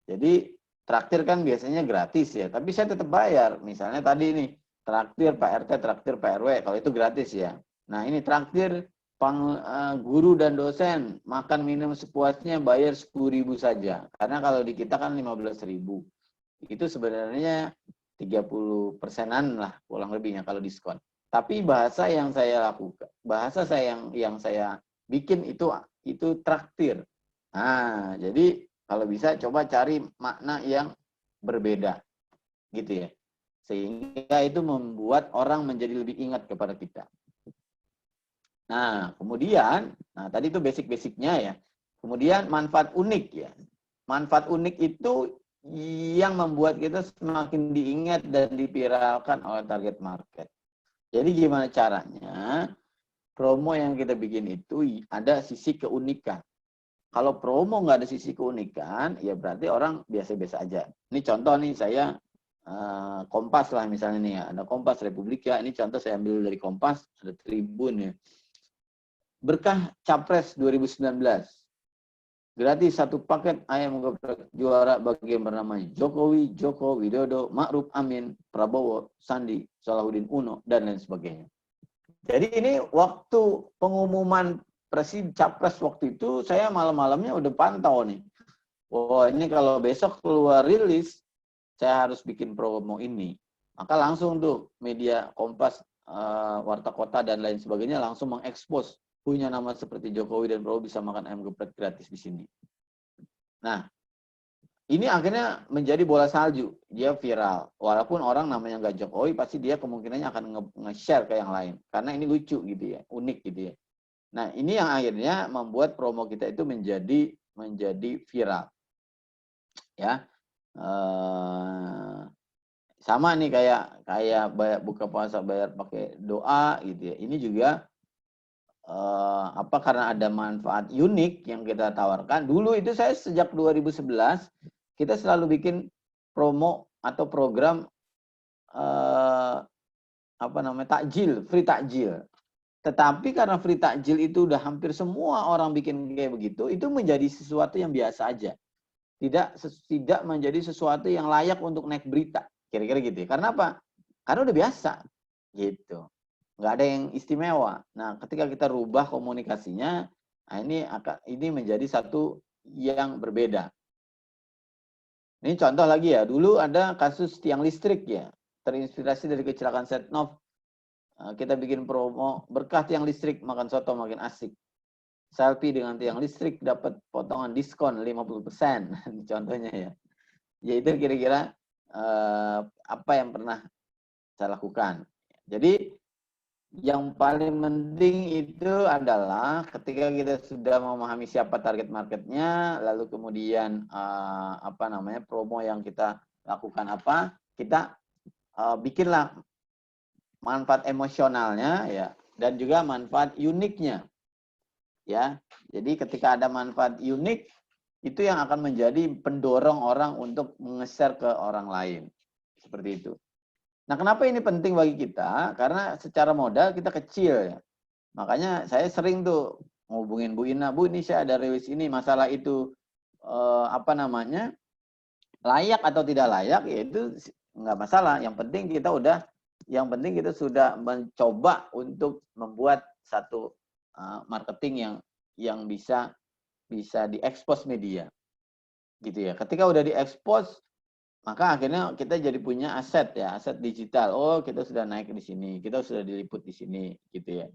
Jadi traktir kan biasanya gratis ya, tapi saya tetap bayar. Misalnya tadi nih, traktir Pak RT, traktir Pak RW, kalau itu gratis ya. Nah ini traktir guru dan dosen, makan minum sepuasnya bayar 10.000 saja. Karena kalau di kita kan 15.000. Itu sebenarnya 30%-an lah kurang lebihnya kalau diskon. Tapi bahasa yang saya lakukan, bahasa saya yang saya bikin itu traktir. Nah, jadi kalau bisa coba cari makna yang berbeda, gitu ya. Sehingga itu membuat orang menjadi lebih ingat kepada kita. Nah, kemudian, tadi itu basic-basicnya ya. Kemudian manfaat unik ya. Manfaat unik itu yang membuat kita semakin diingat dan dipiralkan oleh target market. Jadi gimana caranya? Promo yang kita bikin itu ada sisi keunikan. Kalau promo nggak ada sisi keunikan, ya berarti orang biasa-biasa aja. Ini contoh nih, saya Kompas lah misalnya nih ya. Ada Kompas Republika, ini contoh saya ambil dari Kompas, ada Tribun ya. Berkah Capres 2019. Gratis 1 paket ayam geprek juara bagi yang bernama Jokowi, Joko Widodo, Ma'ruf Amin, Prabowo, Sandi, Salahuddin Uno, dan lain sebagainya. Jadi ini waktu pengumuman presiden Capres waktu itu, saya malam-malamnya udah pantau nih. Wah, ini kalau besok keluar rilis, saya harus bikin promo ini. Maka langsung tuh media Kompas, Warta Kota, dan lain sebagainya langsung mengekspos punya nama seperti Jokowi dan Prabowo bisa makan ayam geprek gratis di sini. Nah, ini akhirnya menjadi bola salju. Dia viral. Walaupun orang namanya nggak Jokowi, pasti dia kemungkinannya akan nge-share ke yang lain. Karena ini lucu gitu ya, unik gitu ya. Nah, ini yang akhirnya membuat promo kita itu menjadi viral. Ya. Sama nih kayak bayar buka puasa bayar pakai doa gitu ya. Ini juga karena ada manfaat unik yang kita tawarkan. Dulu itu saya sejak 2011 kita selalu bikin promo atau program takjil, free takjil. Tetapi karena free takjil itu udah hampir semua orang bikin kayak begitu, itu menjadi sesuatu yang biasa aja. Tidak menjadi sesuatu yang layak untuk naik berita. Kira-kira gitu ya. Karena apa? Karena udah biasa. Gitu. Nggak ada yang istimewa. Nah, ketika kita rubah komunikasinya, nah ini menjadi satu yang berbeda. Ini contoh lagi ya, dulu ada kasus tiang listrik ya, terinspirasi dari kecelakaan Setnov. Kita bikin promo, berkah tiang listrik, makan soto makin asik. Selfie dengan tiang listrik dapat potongan diskon 50%. Contohnya ya. Ya itu kira-kira apa yang pernah saya lakukan. Jadi yang paling penting itu adalah ketika kita sudah memahami siapa target marketnya, lalu kemudian promo yang kita lakukan apa, kita bikinlah manfaat emosionalnya ya, dan juga manfaat uniknya ya. Jadi ketika ada manfaat unik, itu yang akan menjadi pendorong orang untuk nge-share ke orang lain, seperti itu. Nah, kenapa ini penting bagi kita? Karena secara modal kita kecil ya. Makanya saya sering tuh ngubungin Bu Ina, Bu ini saya ada rilis ini, masalah itu layak atau tidak layak, ya itu nggak masalah. Yang penting kita sudah mencoba untuk membuat satu marketing yang bisa diekspos media. Gitu ya. Ketika udah diekspos, maka akhirnya kita jadi punya aset digital. Oh, kita sudah naik di sini, kita sudah diliput di sini, gitu ya.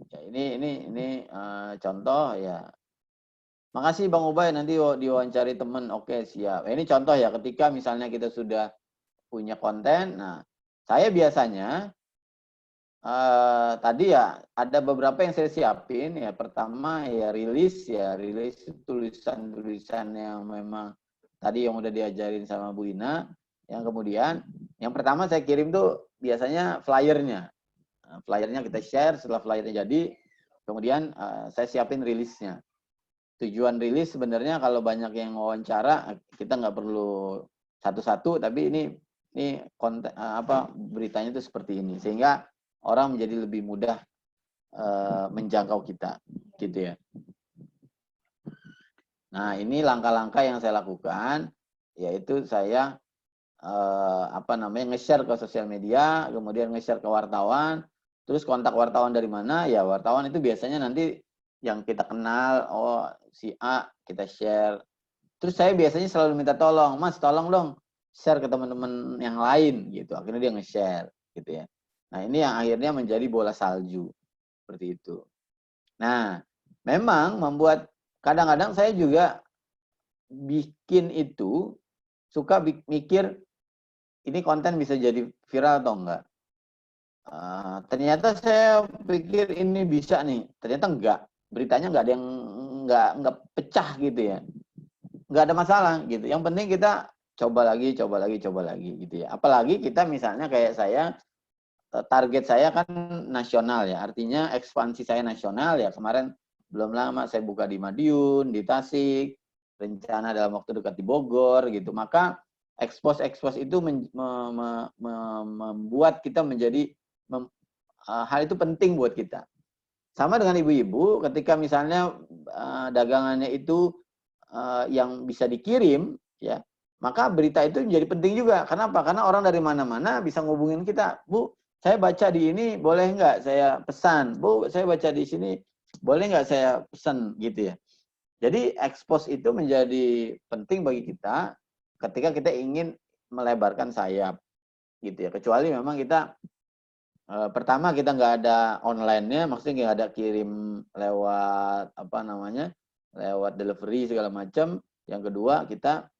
Ya ini contoh ya. Makasih Bang Ubay, nanti diwawancari teman. Oke, siap. Ini contoh ya, ketika misalnya kita sudah punya konten. Nah, saya biasanya tadi ya ada beberapa yang saya siapin ya. Pertama ya rilis tulisan-tulisan yang memang tadi yang udah diajarin sama Bu Ina. Yang kemudian, yang pertama saya kirim tuh biasanya flyernya. Flyernya kita share, setelah flyernya jadi, kemudian saya siapin rilisnya. Tujuan rilis sebenarnya kalau banyak yang wawancara, kita nggak perlu satu-satu, tapi ini konten beritanya itu seperti ini. Sehingga orang menjadi lebih mudah menjangkau kita. Gitu ya. Nah, ini langkah-langkah yang saya lakukan. yaitu saya nge-share ke sosial media, kemudian nge-share ke wartawan, terus kontak wartawan dari mana? Ya wartawan itu biasanya nanti yang kita kenal, oh si A kita share. Terus saya biasanya selalu minta tolong, Mas tolong dong share ke teman-teman yang lain gitu. Akhirnya dia nge-share gitu ya. Nah ini yang akhirnya menjadi bola salju seperti itu. Nah memang membuat kadang-kadang saya juga bikin itu suka mikir ini konten bisa jadi viral atau enggak. Ternyata saya pikir ini bisa nih, ternyata enggak. Beritanya enggak ada yang enggak pecah gitu ya. Enggak ada masalah gitu. Yang penting kita coba lagi gitu ya. Apalagi kita misalnya kayak saya, target saya kan nasional ya. Artinya ekspansi saya nasional ya. Kemarin belum lama saya buka di Madiun, di Tasik, rencana dalam waktu dekat di Bogor gitu. Maka expose itu membuat kita menjadi hal itu penting buat kita. Sama dengan ibu-ibu, ketika misalnya dagangannya itu yang bisa dikirim, ya, maka berita itu menjadi penting juga. Kenapa? Karena orang dari mana-mana bisa ngubungin kita. Bu, saya baca di ini, boleh nggak saya pesan? Bu, saya baca di sini, boleh nggak saya pesan? Gitu ya. Jadi expose itu menjadi penting bagi kita ketika kita ingin melebarkan sayap. Gitu ya. Kecuali memang kita pertama kita nggak ada online-nya, maksudnya nggak ada kirim lewat lewat delivery segala macam. Yang kedua kita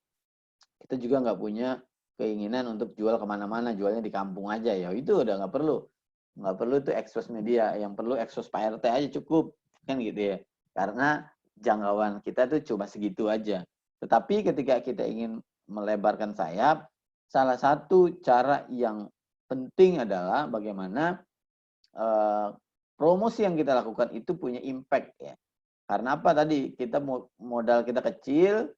juga nggak punya keinginan untuk jual kemana-mana, jualnya di kampung aja ya. Itu udah nggak perlu tuh expose media, yang perlu expose Pak RT aja cukup kan gitu ya. Karena jangkauan kita tuh cuma segitu aja. Tetapi ketika kita ingin melebarkan sayap, salah satu cara yang penting adalah bagaimana promosi yang kita lakukan itu punya impact ya. Karena apa tadi? Kita modal kita kecil,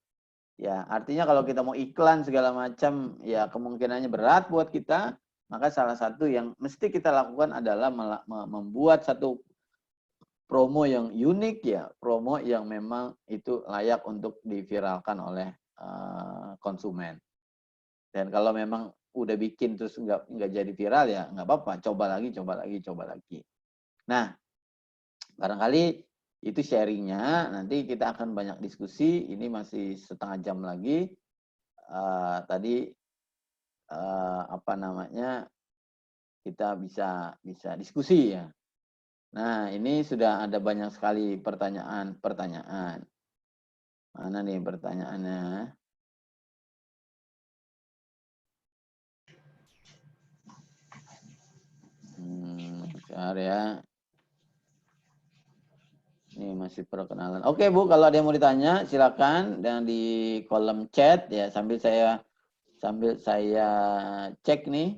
ya artinya kalau kita mau iklan segala macam, ya kemungkinannya berat buat kita. Maka salah satu yang mesti kita lakukan adalah membuat satu promo yang unik ya, promo yang memang itu layak untuk diviralkan oleh konsumen. Dan kalau memang udah bikin terus nggak jadi viral ya nggak apa-apa, coba lagi. Nah, barangkali itu sharingnya. Nanti kita akan banyak diskusi. Ini masih setengah jam lagi. Tadi kita bisa diskusi ya. Nah, ini sudah ada banyak sekali pertanyaan. Mana nih pertanyaannya? Bentar ya. Ini masih perkenalan. Oke Bu, kalau ada yang mau ditanya silakan dan di kolom chat ya sambil saya cek nih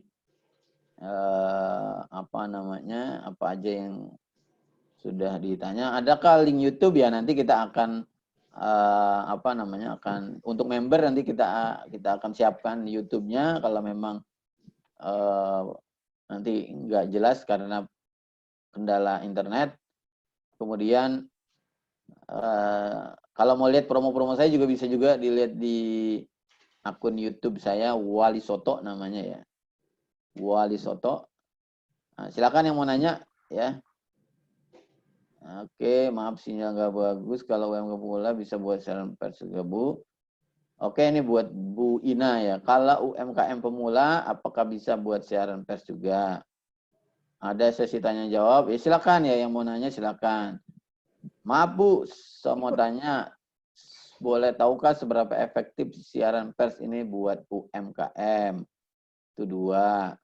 apa aja yang sudah ditanya. Adakah link YouTube ya? Nanti kita akan akan untuk member nanti kita akan siapkan YouTube-nya kalau memang nanti nggak jelas karena kendala internet. Kemudian kalau mau lihat promo-promo saya juga bisa juga dilihat di akun YouTube saya Wali Soto namanya ya. Wali Soto. Nah, silakan yang mau nanya ya. Oke, maaf sinyal nggak bagus. Kalau UMKM pemula bisa buat siaran pers juga Bu. Oke, ini buat Bu Ina ya. Kalau UMKM pemula, apakah bisa buat siaran pers juga? Ada sesi tanya jawab. Ya silakan ya yang mau nanya silakan. Maaf Bu, saya mau tanya, boleh tahukah seberapa efektif siaran pers ini buat UMKM? Itu 2.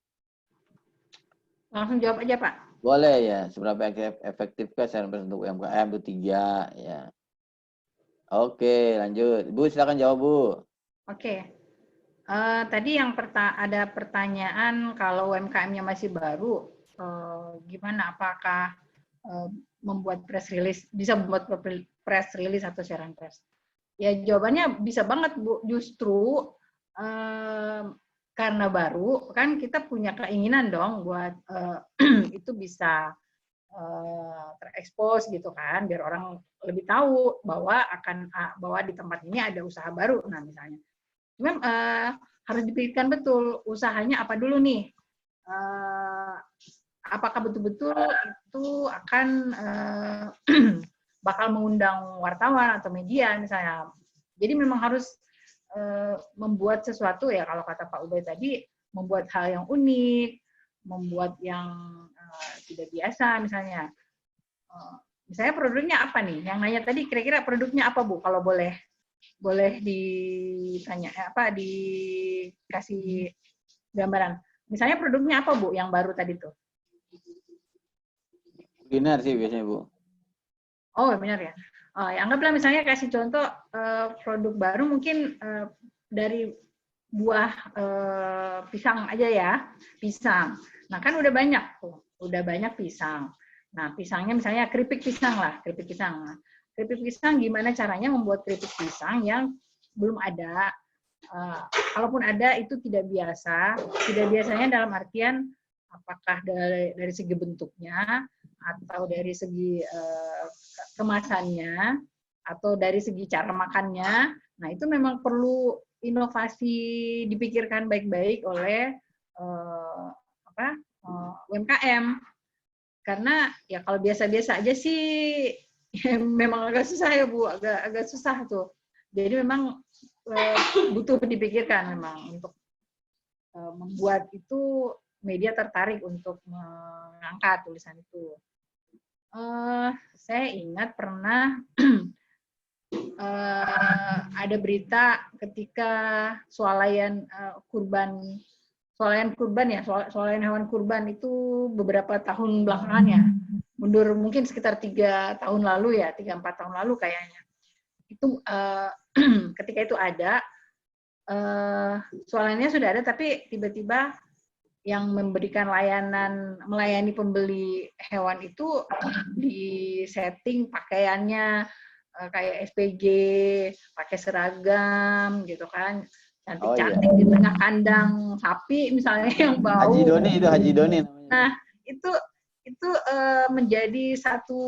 Langsung jawab aja Pak. Boleh ya, seberapa efektifkah siaran pers untuk UMKM? Itu 3 ya. Oke, lanjut. Bu, silakan jawab Bu. Oke. Tadi yang ada pertanyaan kalau UMKM-nya masih baru, gimana? Apakah membuat press release, bisa membuat press release atau siaran pers? Ya jawabannya bisa banget Bu. Justru karena baru kan kita punya keinginan dong buat itu bisa terekspos gitu kan, biar orang lebih tahu bahwa di tempat ini ada usaha baru. Nah misalnya Cuman harus dipikirkan betul usahanya apa dulu nih. Apakah betul-betul itu akan bakal mengundang wartawan atau media misalnya. Jadi memang harus membuat sesuatu ya, kalau kata Pak Ubay tadi, membuat hal yang unik, membuat yang tidak biasa misalnya. Misalnya produknya apa nih? Yang nanya tadi kira-kira produknya apa Bu? Kalau boleh ditanya dikasih gambaran. Misalnya produknya apa Bu yang baru tadi tuh? Kuliner sih biasanya Bu. Oh benar ya. Ya anggaplah misalnya kasih contoh produk baru mungkin dari buah pisang aja ya, pisang. Nah kan udah banyak tuh, udah banyak pisang. Nah pisangnya misalnya keripik pisang lah, keripik pisang. Nah, keripik pisang gimana caranya membuat keripik pisang yang belum ada. Kalaupun ada itu tidak biasa. Tidak biasanya dalam artian apakah dari segi bentuknya atau dari segi kemasannya atau dari segi cara makannya. Nah itu memang perlu inovasi dipikirkan baik-baik oleh UMKM. Karena ya kalau biasa-biasa aja sih ya memang agak susah ya Bu, agak susah tuh. Jadi memang butuh dipikirkan memang untuk membuat itu media tertarik untuk mengangkat tulisan itu. Saya ingat pernah ada berita ketika swalayan swalayan hewan kurban itu beberapa tahun belakangan ya, mundur mungkin sekitar 3 tahun lalu ya, 3-4 tahun lalu kayaknya. Itu ketika itu ada swalayannya sudah ada, tapi tiba-tiba yang memberikan melayani pembeli hewan itu di setting pakaiannya kayak SPG, pakai seragam gitu kan, cantik-cantik di tengah kandang sapi misalnya yang bau. Haji Doni itu, Haji Doni namanya. Nah itu menjadi satu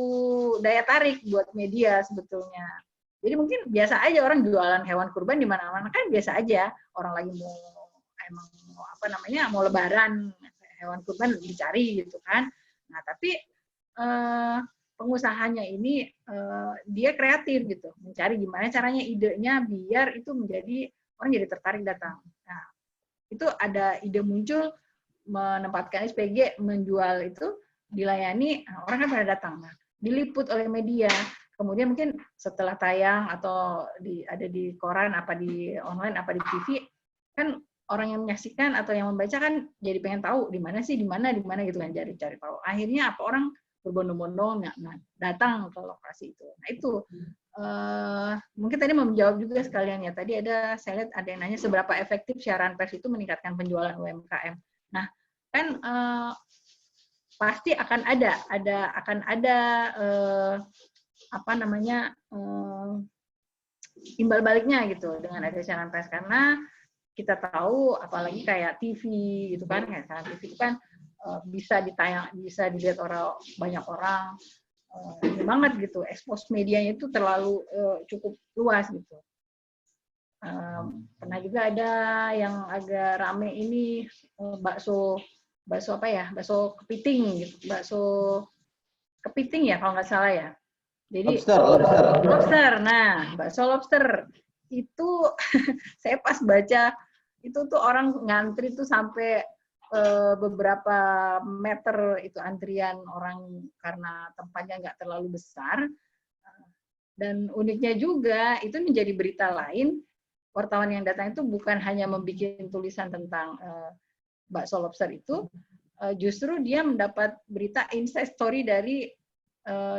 daya tarik buat media sebetulnya. Jadi mungkin biasa aja orang jualan hewan kurban di mana-mana kan biasa aja, orang lagi mau lebaran hewan kurban dicari gitu kan. Nah tapi pengusahanya ini dia kreatif gitu, mencari gimana caranya idenya biar itu menjadi orang jadi tertarik datang. Nah itu ada ide muncul menempatkan SPG menjual itu dilayani, orang kan pada datang. Nah diliput oleh media. Kemudian mungkin setelah tayang atau ada di koran, apa di online, apa di TV, kan orang yang menyaksikan atau yang membaca kan jadi pengen tahu di mana gitu kan, cari tahu. Akhirnya apa orang berbondong-bondong datang ke lokasi itu. Nah itu mungkin tadi mau menjawab juga sekalian ya. Tadi saya lihat ada yang nanya seberapa efektif siaran pers itu meningkatkan penjualan UMKM. Nah kan pasti akan ada imbal baliknya gitu dengan ada siaran pers, karena kita tahu apalagi kayak TV gitu kan, kayak siaran TV itu kan bisa dilihat banyak orang, ini banget gitu, expose medianya itu terlalu cukup luas gitu. Pernah juga ada yang agak rame ini bakso kepiting gitu, bakso kepiting ya kalau nggak salah ya. Jadi lobster. Nah, bakso lobster itu saya pas baca itu tuh orang ngantri tuh sampai beberapa meter itu antrian orang karena tempatnya nggak terlalu besar. Dan uniknya juga itu menjadi berita lain, wartawan yang datang itu bukan hanya membuat tulisan tentang bakso lobster itu, justru dia mendapat berita inside story dari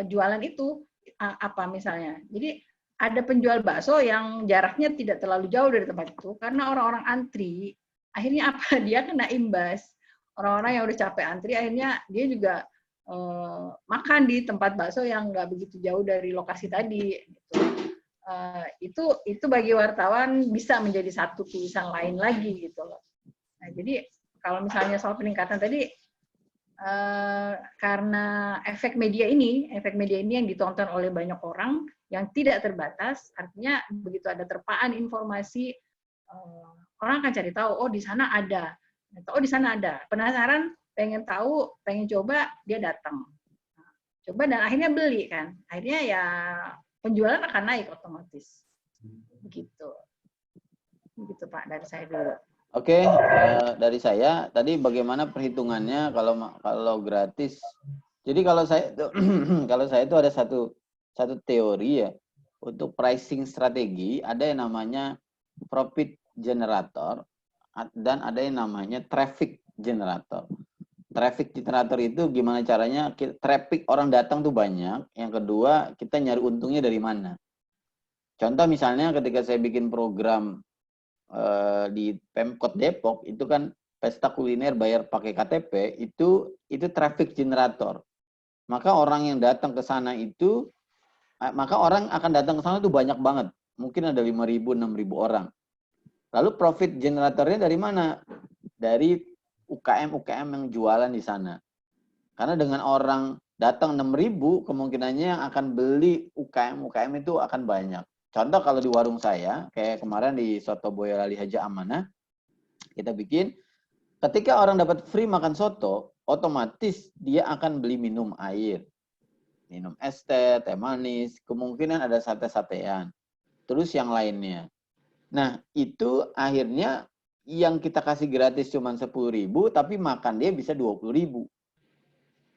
jualan itu. Apa misalnya, jadi ada penjual bakso yang jaraknya tidak terlalu jauh dari tempat itu, karena orang-orang antri, akhirnya apa, dia kena imbas. Orang-orang yang udah capek antri, akhirnya dia juga makan di tempat bakso yang nggak begitu jauh dari lokasi tadi. Gitu. Itu bagi wartawan bisa menjadi satu tulisan lain lagi gitu loh. Nah, jadi kalau misalnya soal peningkatan tadi, karena efek media ini yang ditonton oleh banyak orang yang tidak terbatas, artinya begitu ada terpaan informasi orang akan cari tahu, oh di sana ada, oh di sana ada, penasaran, pengen tahu, pengen coba, dia datang, coba dan akhirnya beli kan, akhirnya ya penjualan akan naik otomatis, begitu Pak dari saya dulu. Oke, dari saya tadi bagaimana perhitungannya kalau gratis. Jadi kalau saya itu kalau saya itu ada satu teori ya untuk pricing strategi, ada yang namanya profit generator dan ada yang namanya traffic generator. Traffic generator itu gimana caranya traffic orang datang tuh banyak. Yang kedua kita nyari untungnya dari mana. Contoh misalnya ketika saya bikin program di Pemkot Depok itu kan pesta kuliner bayar pakai KTP itu traffic generator. Maka orang yang datang ke sana itu maka orang akan datang ke sana itu banyak banget. Mungkin ada 5.000 6.000 orang. Lalu profit generatornya dari mana? Dari UKM yang jualan di sana. Karena dengan orang datang 6.000 kemungkinannya yang akan beli UKM itu akan banyak. Contoh kalau di warung saya, kayak kemarin di Soto Boyolali Haji Amanah, kita bikin, ketika orang dapat free makan soto, otomatis dia akan beli minum air. Minum es teh, teh manis, kemungkinan ada sate-satean. Terus yang lainnya. Nah, itu akhirnya yang kita kasih gratis cuma 10.000, tapi makan dia bisa 20.000.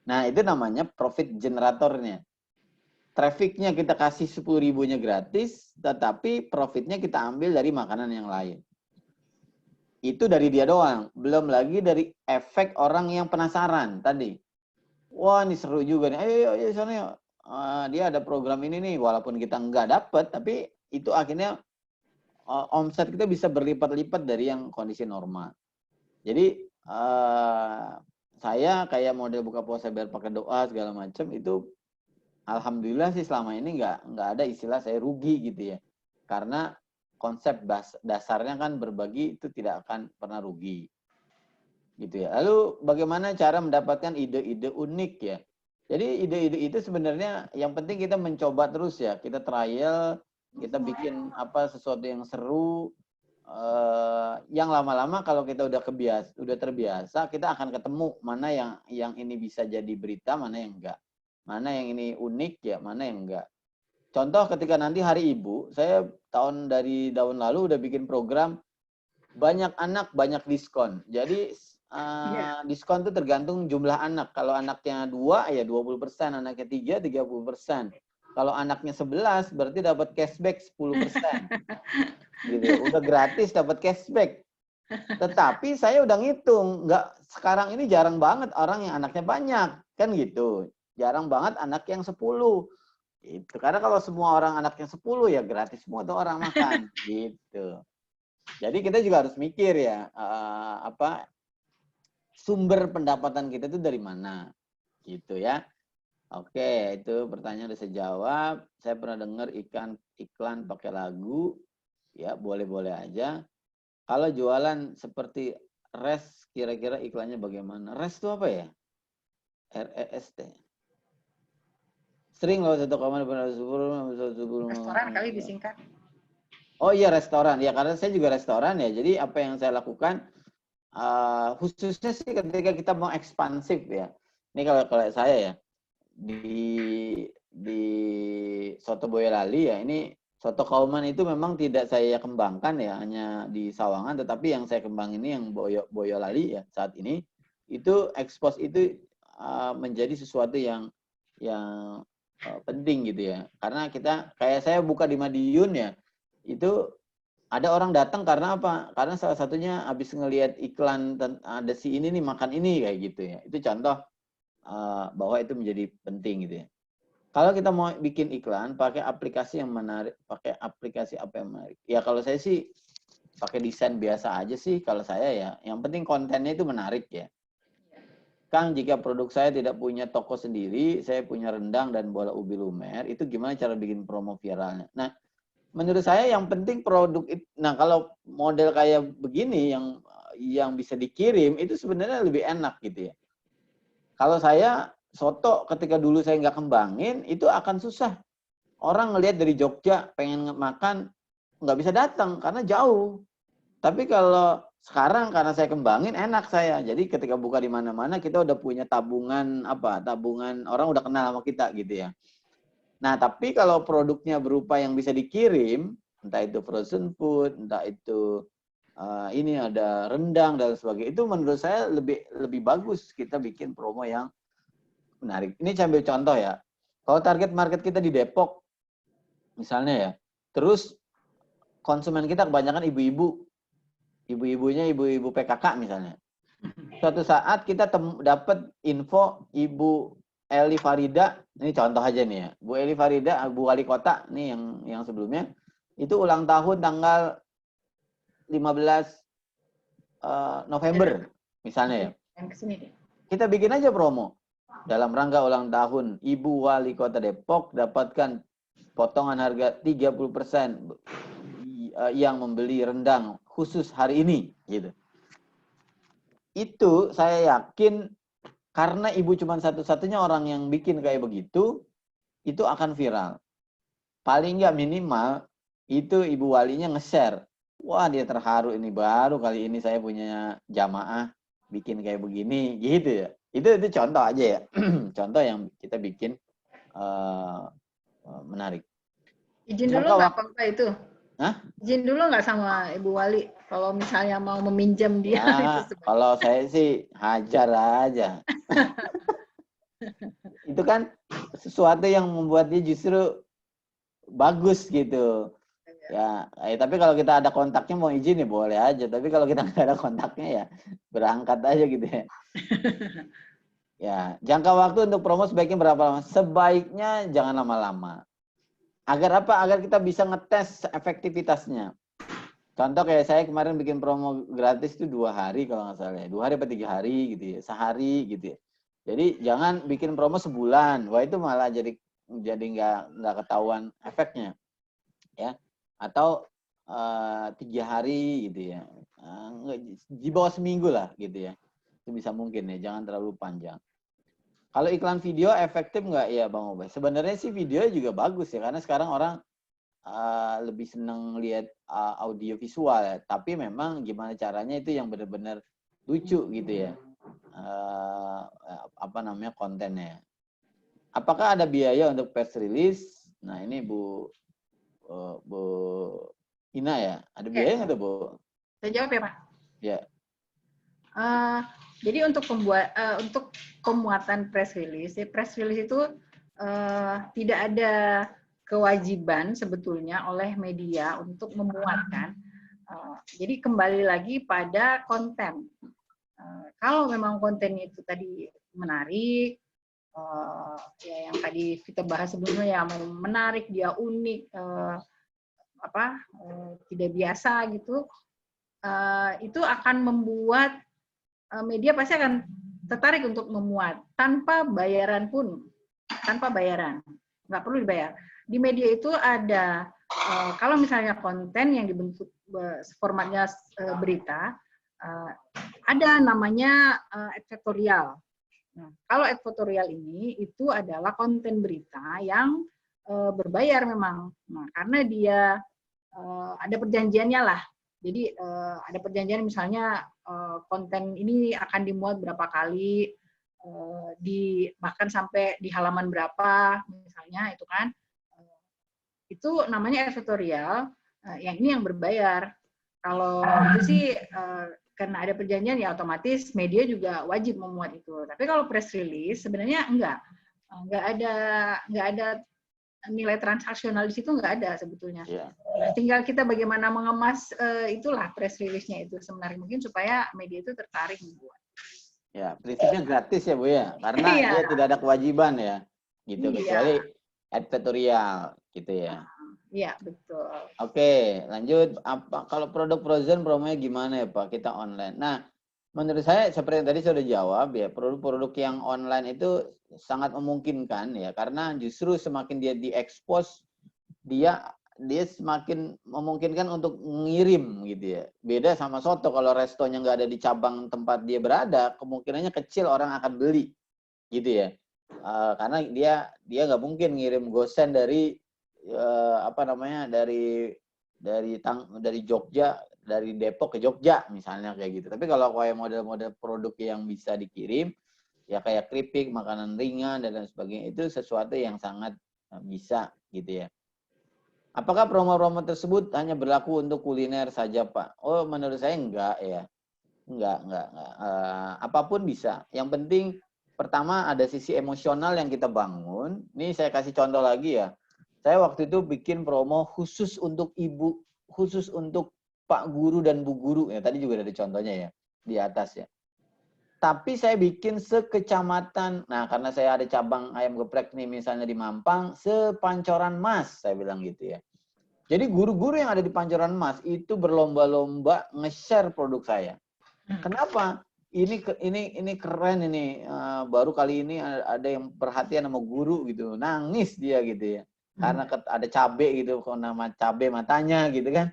Nah, itu namanya profit generatornya. Trafficnya kita kasih 10.000-nya gratis, tetapi profitnya kita ambil dari makanan yang lain. Itu dari dia doang. Belum lagi dari efek orang yang penasaran tadi. Wah, ini seru juga nih. Ayo sana yuk. Dia ada program ini nih, walaupun kita nggak dapat, tapi itu akhirnya omset kita bisa berlipat-lipat dari yang kondisi normal. Jadi saya kayak model buka puasa biar pakai doa segala macam itu. Alhamdulillah sih selama ini nggak ada istilah saya rugi gitu ya. Karena konsep dasarnya kan berbagi itu tidak akan pernah rugi. Gitu ya. Lalu bagaimana cara mendapatkan ide-ide unik ya? Jadi ide-ide itu sebenarnya yang penting kita mencoba terus ya. Kita trial, kita bikin sesuatu yang seru. Yang lama-lama kalau kita udah terbiasa, kita akan ketemu mana yang ini bisa jadi berita, mana yang enggak. Mana yang ini unik ya, mana yang enggak. Contoh ketika nanti Hari Ibu, saya dari tahun lalu udah bikin program banyak anak banyak diskon. Jadi diskon itu tergantung jumlah anak. Kalau anaknya 2 ya 20%, anaknya 3 30%. Kalau anaknya 11 berarti dapat cashback 10%. Gitu. Udah gratis dapat cashback. Tetapi saya udah ngitung, sekarang ini jarang banget orang yang anaknya banyak, kan gitu. Jarang banget anak yang 10. Gitu. Karena kalau semua orang anaknya 10 ya gratis semua tuh orang makan gitu. Jadi kita juga harus mikir ya sumber pendapatan kita itu dari mana gitu ya. Oke, itu pertanyaan udah saya jawab. Saya pernah dengar iklan pakai lagu, ya boleh-boleh aja. Kalau jualan seperti res, kira-kira iklannya bagaimana? Res itu apa ya? REST. Sering loh restoran kali disingkat. Oh iya restoran ya, karena saya juga restoran ya. Jadi apa yang saya lakukan khususnya sih ketika kita mau ekspansif ya. Ini kalau saya ya di Soto Boyolali ya, ini Soto Kauman itu memang tidak saya kembangkan ya, hanya di Sawangan, tetapi yang saya kembang ini yang Boyolali ya saat ini itu ekspos itu menjadi sesuatu yang penting gitu ya. Karena kita kayak saya buka di Madiun ya, itu ada orang datang karena apa? Karena salah satunya habis ngelihat iklan ada si ini nih makan ini kayak gitu ya. Itu contoh bahwa itu menjadi penting gitu ya. Kalau kita mau bikin iklan, pakai aplikasi yang menarik, pakai aplikasi apa yang menarik? Ya kalau saya sih pakai desain biasa aja sih kalau saya ya. Yang penting kontennya itu menarik ya. Kang, jika produk saya tidak punya toko sendiri, saya punya rendang dan bola ubi lumer, itu gimana cara bikin promo viralnya? Nah, menurut saya yang penting produk itu, nah kalau model kayak begini yang bisa dikirim, itu sebenarnya lebih enak gitu ya. Kalau saya soto ketika dulu saya nggak kembangin, itu akan susah. Orang ngelihat dari Jogja pengen makan, nggak bisa datang karena jauh. Tapi kalau sekarang karena saya kembangin enak saya. Jadi ketika buka di mana-mana kita udah punya tabungan apa? Tabungan orang udah kenal sama kita gitu ya. Nah, tapi kalau produknya berupa yang bisa dikirim, entah itu frozen food, entah itu ini ada rendang dan sebagainya, itu menurut saya lebih bagus kita bikin promo yang menarik. Ini saya ambil contoh ya. Kalau target market kita di Depok, misalnya ya, terus konsumen kita kebanyakan ibu-ibu, ibu-ibunya ibu-ibu PKK misalnya. Suatu saat kita dapat info Ibu Eli Farida, ini contoh aja nih ya, Bu Eli Farida, Bu Wali Kota nih yang sebelumnya, itu ulang tahun tanggal 15 November misalnya ya. Kita bikin aja promo. Dalam rangka ulang tahun Ibu Wali Kota Depok dapatkan potongan harga 30% yang membeli rendang khusus hari ini gitu. Itu saya yakin karena ibu cuma satu-satunya orang yang bikin kayak begitu, itu akan viral. Paling nggak minimal itu ibu walinya nge-share. Wah, dia terharu, ini baru kali ini saya punya jamaah bikin kayak begini gitu ya. Itu contoh aja ya. Contoh yang kita bikin menarik. Izin dulu nggak apa-apa itu? Hah? Izin dulu nggak sama Ibu Wali kalau misalnya mau meminjam dia? Nah, itu kalau saya sih hajar aja. Itu kan sesuatu yang membuat dia justru bagus gitu. Ya, tapi kalau kita ada kontaknya mau izin ya boleh aja. Tapi kalau kita nggak ada kontaknya ya berangkat aja gitu ya. Ya, jangka waktu untuk promo sebaiknya berapa lama? Sebaiknya jangan lama-lama. Agar apa? Agar kita bisa ngetes efektivitasnya. Contoh kayak saya kemarin bikin promo gratis itu 2 hari kalau nggak salah ya. 2 hari atau 3 hari gitu ya. Sehari gitu ya. Jadi jangan bikin promo sebulan. Wah itu malah jadi nggak ketahuan efeknya. Ya. Atau 3 hari gitu ya. Di bawah seminggu lah gitu ya. Itu bisa mungkin ya. Jangan terlalu panjang. Kalau iklan video efektif nggak ya Bang Obay? Sebenarnya sih video juga bagus ya. Karena sekarang orang lebih senang lihat audio visual ya. Tapi memang gimana caranya itu yang benar-benar lucu gitu ya. Apa namanya kontennya. Apakah ada biaya untuk press release? Nah ini Bu Ina ya. Ada biaya nggak tuh Bu? Saya jawab ya Pak. Ya. Jadi untuk pemuatan press release itu tidak ada kewajiban sebetulnya oleh media untuk memuatkan. Jadi kembali lagi pada konten. Kalau memang kontennya itu tadi menarik, ya yang tadi kita bahas sebelumnya ya menarik, dia unik, tidak biasa gitu, itu akan membuat media pasti akan tertarik untuk memuat tanpa bayaran pun, tanpa bayaran, nggak perlu dibayar. Di media itu ada, kalau misalnya konten yang dibentuk formatnya berita, ada namanya advertorial. Nah, kalau advertorial ini itu adalah konten berita yang berbayar memang, nah, karena dia ada perjanjiannya lah. Jadi ada perjanjian misalnya konten ini akan dimuat berapa kali, bahkan sampai di halaman berapa misalnya itu kan. Itu namanya advertorial, yang ini yang berbayar. Kalau itu sih karena ada perjanjian ya otomatis media juga wajib memuat itu. Tapi kalau press release sebenarnya enggak ada nilai transaksional di situ, nggak ada sebetulnya. Yeah. Nah, tinggal kita bagaimana mengemas itulah press release-nya itu sebenarnya mungkin supaya media itu tertarik membuat. Ya, prinsipnya gratis ya Bu ya, karena dia tidak ada kewajiban ya, gitu kecuali advertorial gitu ya. Iya betul. Oke, lanjut. Apa kalau produk frozen promonya gimana ya Pak? Kita online. Nah, menurut saya seperti yang tadi saya sudah jawab ya, produk-produk yang online itu sangat memungkinkan ya, karena justru semakin dia diekspos, dia semakin memungkinkan untuk ngirim gitu ya. Beda sama soto, kalau restonya nggak ada di cabang tempat dia berada, kemungkinannya kecil orang akan beli gitu ya. Karena dia nggak mungkin ngirim gosen dari dari Jogja dari Depok ke Jogja misalnya kayak gitu. Tapi kalau kayak model-model produk yang bisa dikirim, ya kayak keripik, makanan ringan dan lain sebagainya, itu sesuatu yang sangat bisa gitu ya. Apakah promo-promo tersebut hanya berlaku untuk kuliner saja, Pak? Oh, menurut saya enggak ya. Enggak. Apapun bisa. Yang penting pertama ada sisi emosional yang kita bangun. Ini saya kasih contoh lagi ya. Saya waktu itu bikin promo khusus untuk ibu, khusus untuk Pak Guru dan Bu Guru. Ya, tadi juga ada contohnya ya di atas ya. Tapi saya bikin sekecamatan. Nah, karena saya ada cabang ayam geprek nih misalnya di Mampang, sepancoran Mas, saya bilang gitu ya. Jadi guru-guru yang ada di Pancoran Mas itu berlomba-lomba nge-share produk saya. Kenapa? Ini keren ini. Baru kali ini ada yang perhatian sama guru gitu. Nangis dia gitu ya. Karena ada cabe gitu, nama cabe matanya gitu kan.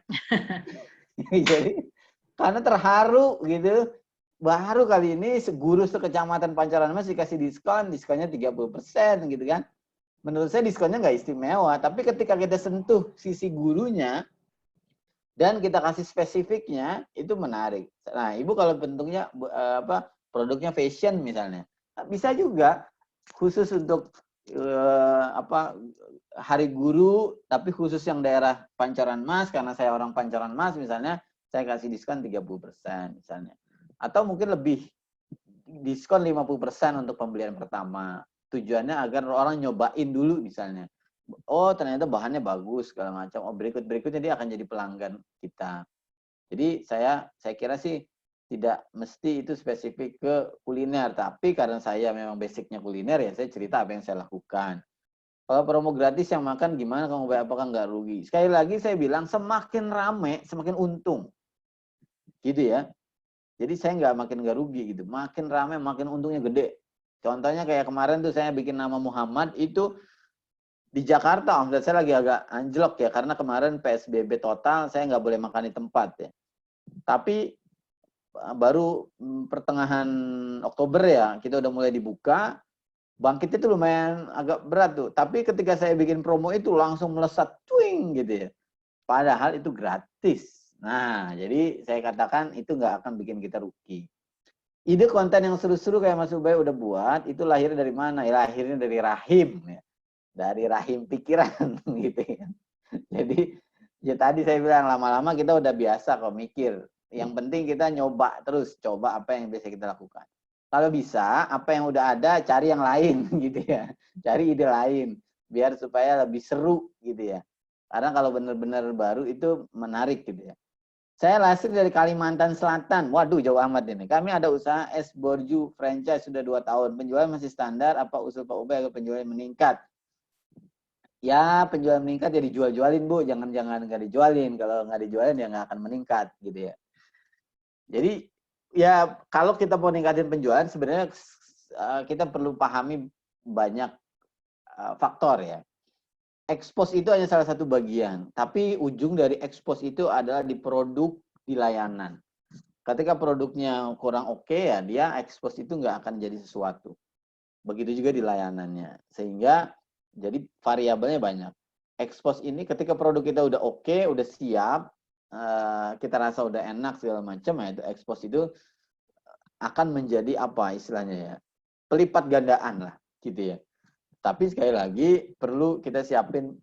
Jadi karena terharu gitu. Baru kali ini guru sekecamatan Pancoran Mas dikasih diskonnya 30% gitu kan. Menurut saya diskonnya nggak istimewa, tapi ketika kita sentuh sisi gurunya dan kita kasih spesifiknya, itu menarik. Nah, Ibu kalau bentuknya produknya fashion misalnya, bisa juga khusus untuk Hari Guru, tapi khusus yang daerah Pancoran Mas, karena saya orang Pancoran Mas misalnya, saya kasih diskon 30% misalnya. Atau mungkin lebih, diskon 50% untuk pembelian pertama. Tujuannya agar orang nyobain dulu misalnya. Oh, ternyata bahannya bagus segala macam. Oh, berikutnya dia akan jadi pelanggan kita. Jadi saya kira sih tidak mesti itu spesifik ke kuliner, tapi karena saya memang basicnya kuliner ya saya cerita apa yang saya lakukan. Kalau promo gratis yang makan gimana kamu, apakah nggak rugi? Sekali lagi saya bilang semakin rame semakin untung. Gitu ya. Jadi saya nggak rugi gitu. Makin rame makin untungnya gede. Contohnya kayak kemarin tuh saya bikin nama Muhammad itu di Jakarta, omset saya lagi agak anjlok ya karena kemarin PSBB total, saya nggak boleh makan di tempat ya. Tapi baru pertengahan Oktober ya kita udah mulai dibuka, bangkitnya tuh lumayan agak berat tuh. Tapi ketika saya bikin promo itu langsung melesat, cuing gitu ya. Padahal itu gratis. Nah, jadi saya katakan itu nggak akan bikin kita rugi. Ide konten yang seru-seru kayak Mas Ubay udah buat, itu lahir dari mana? Ya, lahirnya dari rahim. Ya. Dari rahim pikiran gitu ya. Jadi, ya tadi saya bilang lama-lama kita udah biasa kok mikir. Yang penting kita nyoba terus, coba apa yang bisa kita lakukan. Kalau bisa, apa yang udah ada, cari yang lain gitu ya. Cari ide lain, biar supaya lebih seru gitu ya. Karena kalau benar-benar baru itu menarik gitu ya. Saya lahir dari Kalimantan Selatan. Waduh, jauh amat ini. Kami ada usaha es borju franchise sudah 2 tahun. Penjualan masih standar. Apa usul Pak Ubay agar penjualan meningkat? Ya, penjualan meningkat ya dijual-jualin, Bu. Jangan nggak dijualin. Kalau nggak dijualin ya nggak akan meningkat gitu ya. Jadi ya kalau kita mau ningkatin penjualan sebenarnya kita perlu pahami banyak faktor ya. Expose itu hanya salah satu bagian, tapi ujung dari expose itu adalah di produk, di layanan. Ketika produknya kurang oke ya, dia expose itu nggak akan jadi sesuatu. Begitu juga di layanannya. Sehingga jadi variabelnya banyak. Expose ini ketika produk kita udah oke, udah siap, kita rasa udah enak segala macam, ya itu expose itu akan menjadi apa istilahnya ya, pelipat gandaan lah gitu ya. Tapi sekali lagi perlu kita siapin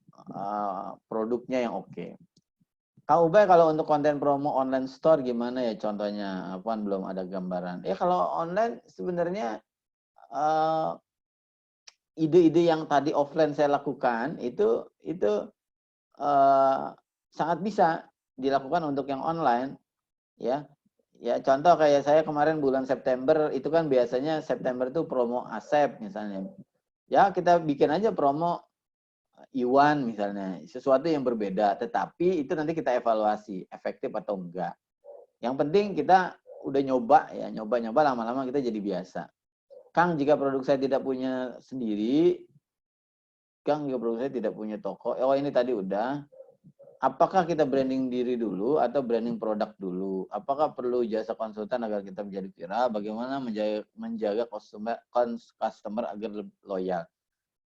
produknya yang oke. Kak Ubay kalau untuk konten promo online store gimana ya contohnya? Apaan belum ada gambaran. Ya kalau online sebenarnya ide-ide yang tadi offline saya lakukan itu sangat bisa dilakukan untuk yang online ya. Ya contoh kayak saya kemarin bulan September itu kan biasanya September itu promo Asep misalnya. Ya kita bikin aja promo Iwan misalnya, sesuatu yang berbeda, tetapi itu nanti kita evaluasi efektif atau enggak. Yang penting kita udah nyoba ya, nyoba-nyoba lama-lama kita jadi biasa. Kang, jika produk saya tidak punya sendiri, Kang, jika produk saya tidak punya toko, oh ini tadi udah. Apakah kita branding diri dulu atau branding produk dulu? Apakah perlu jasa konsultan agar kita menjadi viral? Bagaimana menjaga customer agar loyal?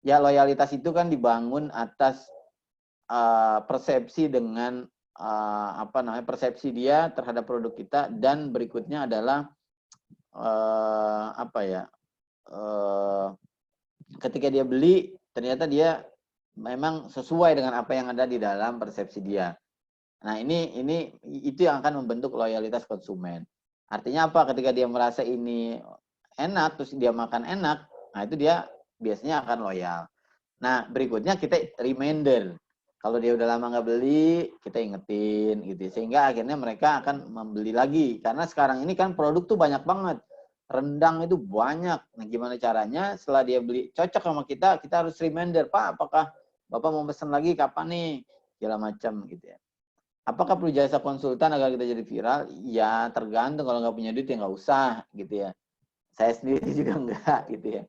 Ya loyalitas itu kan dibangun atas persepsi dengan persepsi dia terhadap produk kita, dan berikutnya adalah ketika dia beli ternyata dia memang sesuai dengan apa yang ada di dalam persepsi dia. Nah, itu yang akan membentuk loyalitas konsumen. Artinya apa? Ketika dia merasa ini enak, terus dia makan enak, nah itu dia biasanya akan loyal. Nah, berikutnya kita reminder. Kalau dia udah lama nggak beli, kita ingetin gitu. Sehingga akhirnya mereka akan membeli lagi. Karena sekarang ini kan produk tuh banyak banget. Rendang itu banyak. Nah, gimana caranya setelah dia beli cocok sama kita harus reminder, Pak, apakah Bapak mau pesan lagi kapan nih? Segala macam gitu ya. Apakah perlu jasa konsultan agar kita jadi viral? Ya, tergantung. Kalau nggak punya duit ya nggak usah gitu ya. Saya sendiri juga enggak gitu ya.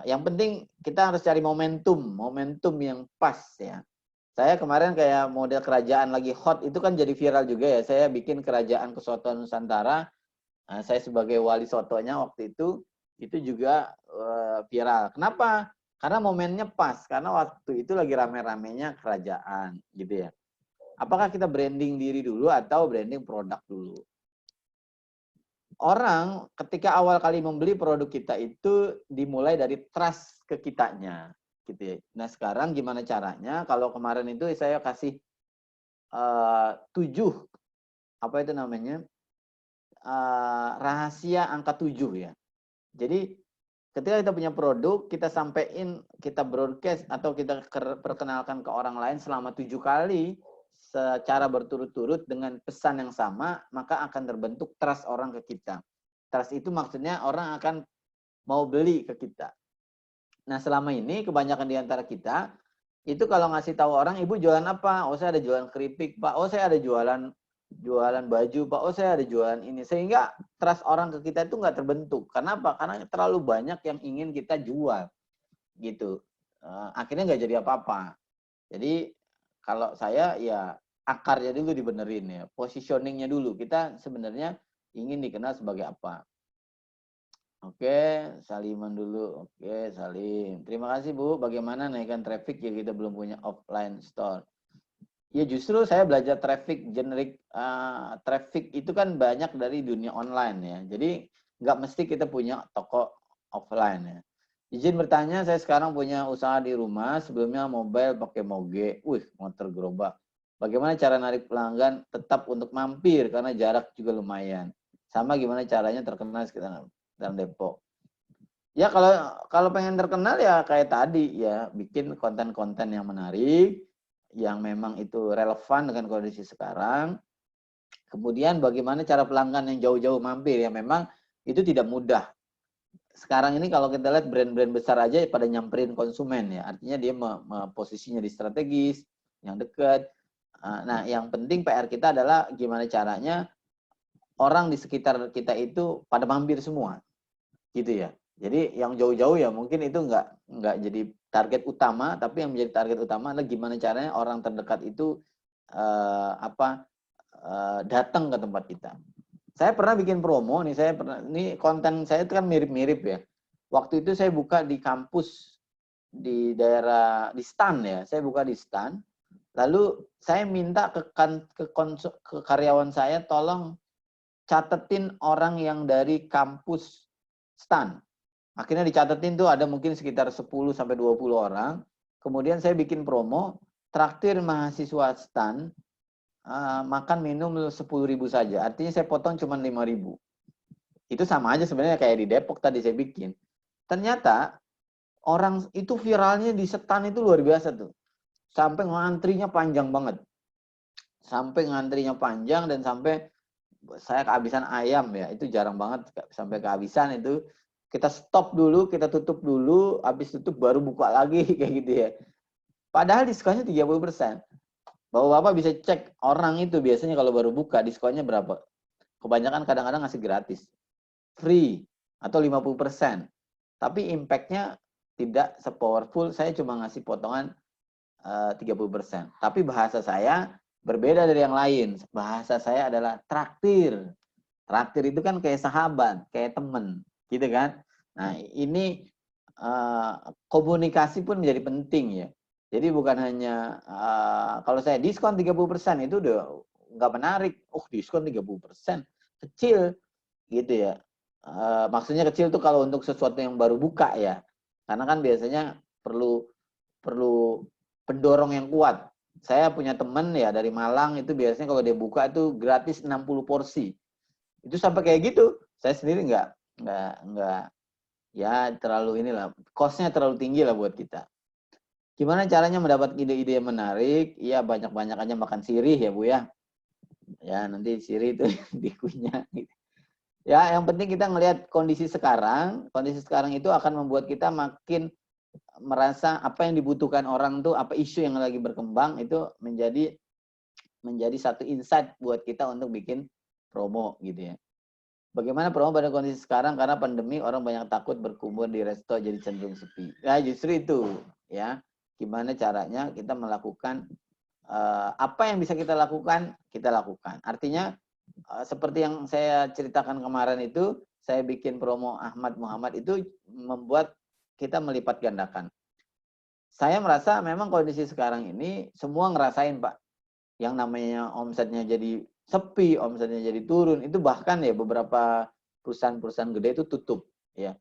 Yang penting kita harus cari momentum yang pas ya. Saya kemarin kayak model kerajaan lagi hot itu kan jadi viral juga ya. Saya bikin kerajaan kesotoan Nusantara. Saya sebagai wali sotonya waktu itu juga viral. Kenapa? Karena momennya pas. Karena waktu itu lagi rame-ramenya kerajaan gitu ya. Apakah kita branding diri dulu atau branding produk dulu? Orang ketika awal kali membeli produk kita itu dimulai dari trust ke kitanya gitu ya. Nah, sekarang gimana caranya? Kalau kemarin itu saya kasih 7 rahasia angka 7 ya. Jadi ketika kita punya produk, kita sampein, kita broadcast atau kita perkenalkan ke orang lain selama 7 kali secara berturut-turut dengan pesan yang sama, maka akan terbentuk trust orang ke kita. Trust itu maksudnya orang akan mau beli ke kita. Nah, selama ini kebanyakan di antara kita itu kalau ngasih tahu orang, ibu jualan apa? Oh, saya ada jualan keripik, Pak. Oh, saya ada jualan baju, Pak. Oh, saya ada jualan ini. Sehingga trust orang ke kita itu nggak terbentuk. Kenapa? Karena terlalu banyak yang ingin kita jual. Gitu. Akhirnya nggak jadi apa-apa. Jadi kalau saya ya akarnya dulu dibenerin ya. Positioningnya dulu. Kita sebenarnya ingin dikenal sebagai apa. Oke, Saliman dulu. Oke, Salim. Terima kasih, Bu. Bagaimana naikkan traffic ya kita belum punya offline store? Ya justru saya belajar traffic generik. Traffic itu kan banyak dari dunia online ya. Jadi nggak mesti kita punya toko offline ya. Izin bertanya, saya sekarang punya usaha di rumah. Sebelumnya mobile pakai moge. Motor gerobak. Bagaimana cara narik pelanggan tetap untuk mampir karena jarak juga lumayan. Sama gimana caranya terkenal sekitar dalam Depok. Ya kalau pengen terkenal ya kayak tadi ya, bikin konten-konten yang menarik, yang memang itu relevan dengan kondisi sekarang. Kemudian bagaimana cara pelanggan yang jauh-jauh mampir, ya memang itu tidak mudah. Sekarang ini kalau kita lihat brand-brand besar aja pada nyamperin konsumen ya, artinya dia posisinya di strategis, yang dekat. Nah, yang penting PR kita adalah gimana caranya orang di sekitar kita itu pada mampir semua, gitu ya. Jadi yang jauh-jauh ya mungkin itu nggak jadi target utama, tapi yang menjadi target utama adalah gimana caranya orang terdekat itu datang ke tempat kita. Saya pernah bikin promo nih, ini konten saya itu kan mirip-mirip ya. Waktu itu saya buka di kampus di daerah di stan ya, saya buka di stan. Lalu saya minta ke karyawan saya tolong catetin orang yang dari kampus stan. Akhirnya dicatetin tuh ada mungkin sekitar 10 sampai 20 orang. Kemudian saya bikin promo, traktir mahasiswa stan makan minum 10.000 saja. Artinya saya potong cuma 5.000. Itu sama aja sebenarnya kayak di Depok tadi saya bikin. Ternyata orang itu viralnya di stan itu luar biasa tuh. Sampai ngantrinya panjang banget. Sampai ngantrinya panjang dan sampai saya kehabisan ayam ya. Itu jarang banget sampai kehabisan itu. Kita stop dulu, kita tutup dulu, habis tutup baru buka lagi kayak gitu ya. Padahal diskonnya 30%. Bapak-bapak bisa cek orang itu biasanya kalau baru buka diskonnya berapa. Kebanyakan kadang-kadang ngasih gratis. Free atau 50%. Tapi impact-nya tidak se-powerful, saya cuma ngasih potongan 30%. Tapi bahasa saya berbeda dari yang lain. Bahasa saya adalah traktir. Traktir itu kan kayak sahabat, kayak teman, gitu kan. Nah, ini komunikasi pun menjadi penting ya. Jadi bukan hanya kalau saya diskon 30% itu udah nggak menarik. Oh, diskon 30%, kecil gitu ya. Maksudnya kecil tuh kalau untuk sesuatu yang baru buka ya. Karena kan biasanya perlu perlu pendorong yang kuat. Saya punya temen ya dari Malang, itu biasanya kalau dia buka itu gratis 60 porsi. Itu sampai kayak gitu. Saya sendiri nggak ya terlalu inilah, cost-nya terlalu tinggi lah buat kita. Gimana caranya mendapat ide-ide yang menarik? Ya banyak-banyak aja makan sirih ya Bu ya. Ya nanti sirih itu dikunyah. Ya yang penting kita ngelihat kondisi sekarang. Kondisi sekarang itu akan membuat kita makin merasa apa yang dibutuhkan orang tuh, apa isu yang lagi berkembang itu menjadi satu insight buat kita untuk bikin promo gitu ya. Bagaimana promo pada kondisi sekarang, karena pandemi orang banyak takut berkumpul di resto jadi cenderung sepi. Nah justru itu ya, gimana caranya kita melakukan apa yang bisa kita lakukan, kita lakukan. Artinya seperti yang saya ceritakan kemarin itu, saya bikin promo Ahmad Muhammad itu membuat kita melipat gandakan. Saya merasa memang kondisi sekarang ini semua ngerasain Pak, yang namanya omsetnya jadi sepi, omsetnya jadi turun, itu bahkan ya beberapa perusahaan-perusahaan gede itu tutup ya,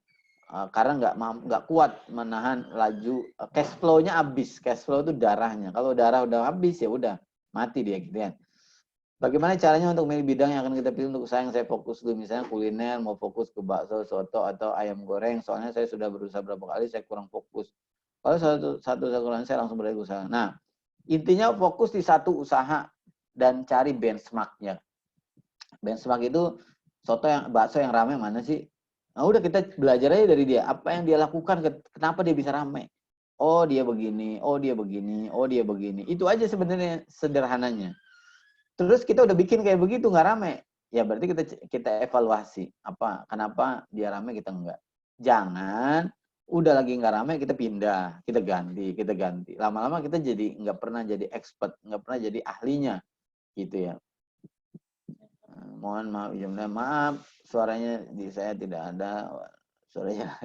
karena nggak kuat menahan laju cash flow-nya habis. Cash flow itu darahnya, kalau darah udah habis ya udah mati dia gitu kan. Bagaimana caranya untuk milih bidang yang akan kita pilih untuk usaha yang saya fokus dulu, misalnya kuliner, mau fokus ke bakso, soto, atau ayam goreng, soalnya saya sudah berusaha berapa kali, saya kurang fokus. Kalau satu lain saya langsung beralih ke usaha. Nah, intinya fokus di satu usaha dan cari benchmark-nya. Benchmark itu bakso yang ramai mana sih? Nah, udah kita belajar aja dari dia. Apa yang dia lakukan, kenapa dia bisa ramai? Oh, dia begini, oh dia begini, oh dia begini. Itu aja sebenarnya sederhananya. Terus kita udah bikin kayak begitu nggak rame, ya berarti kita evaluasi kenapa dia rame kita enggak. Jangan udah lagi nggak rame kita pindah, kita ganti. Lama-lama kita jadi nggak pernah jadi expert, nggak pernah jadi ahlinya gitu ya. Mohon maaf, suaranya di saya tidak ada suaranya.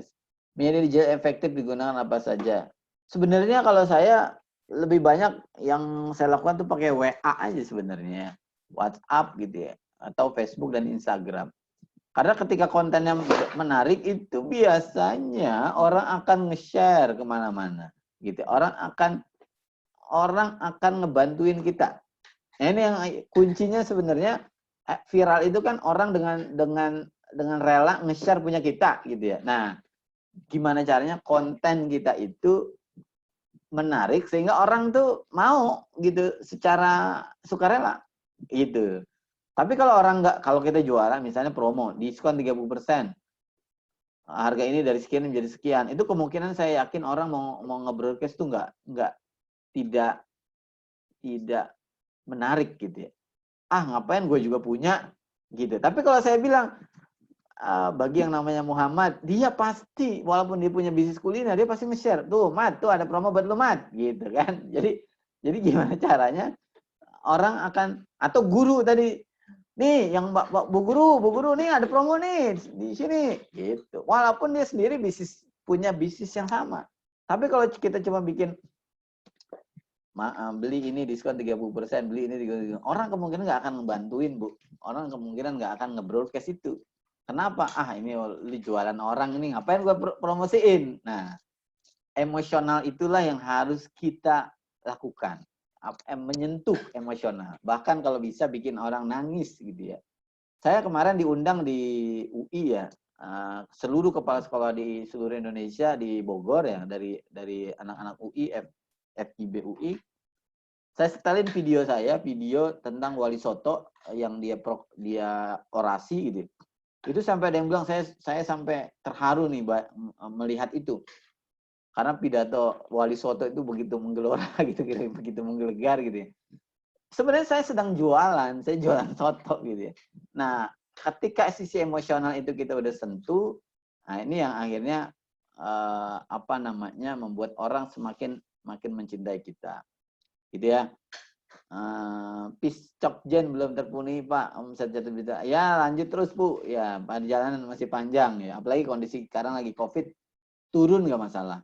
Media digital efektif digunakan apa saja? Sebenarnya kalau saya lebih banyak yang saya lakukan tuh pakai WA aja sebenarnya, WhatsApp gitu ya, atau Facebook dan Instagram. Karena ketika kontennya menarik itu biasanya orang akan nge-share kemana-mana, gitu. Orang akan ngebantuin kita. Nah, ini yang kuncinya sebenarnya, viral itu kan orang dengan rela nge-share punya kita, gitu ya. Nah, gimana caranya konten kita itu menarik sehingga orang tuh mau gitu secara sukarela gitu. Tapi kalau kalau kita jualan misalnya promo diskon 30%, harga ini dari sekian menjadi sekian, itu kemungkinan saya yakin orang mau nge-broadcast tuh tidak menarik gitu ya. Ngapain, gue juga punya gitu. Tapi kalau saya bilang bagi yang namanya Muhammad, dia pasti walaupun dia punya bisnis kuliner, dia pasti nge-share. Tuh, Mat, tuh ada promo buat lu, Mat, gitu kan. Jadi gimana caranya orang akan, atau guru tadi, nih yang Bu Guru nih ada promo nih di sini gitu. Walaupun dia sendiri punya bisnis yang sama. Tapi kalau kita cuma bikin beli ini diskon 30%, beli ini 30%, orang kemungkinan nggak akan ngebantuin, Bu. Orang kemungkinan nggak akan nge-broadcast itu. Kenapa? Ini jualan orang ini, ngapain gue promosiin? Nah, emosional itulah yang harus kita lakukan. Menyentuh emosional. Bahkan kalau bisa bikin orang nangis gitu ya. Saya kemarin diundang di UI ya, seluruh kepala sekolah di seluruh Indonesia di Bogor ya, dari anak-anak UI, FIB UI. Saya setelin video tentang Wali Soto yang dia orasi gitu. Itu sampai ada yang bilang saya sampai terharu nih melihat itu. Karena pidato Wali Soto itu begitu menggelora gitu, begitu menggelegar gitu ya. Sebenarnya saya sedang jualan, saya jualan soto gitu ya. Nah, ketika sisi emosional itu kita udah sentuh, nah ini yang akhirnya membuat orang semakin mencintai kita. Gitu ya. Piscokjen belum terpenuhi Pak, omset 1 juta. Ya lanjut terus Bu, ya perjalanan masih panjang ya. Apalagi kondisi sekarang lagi COVID, turun nggak masalah.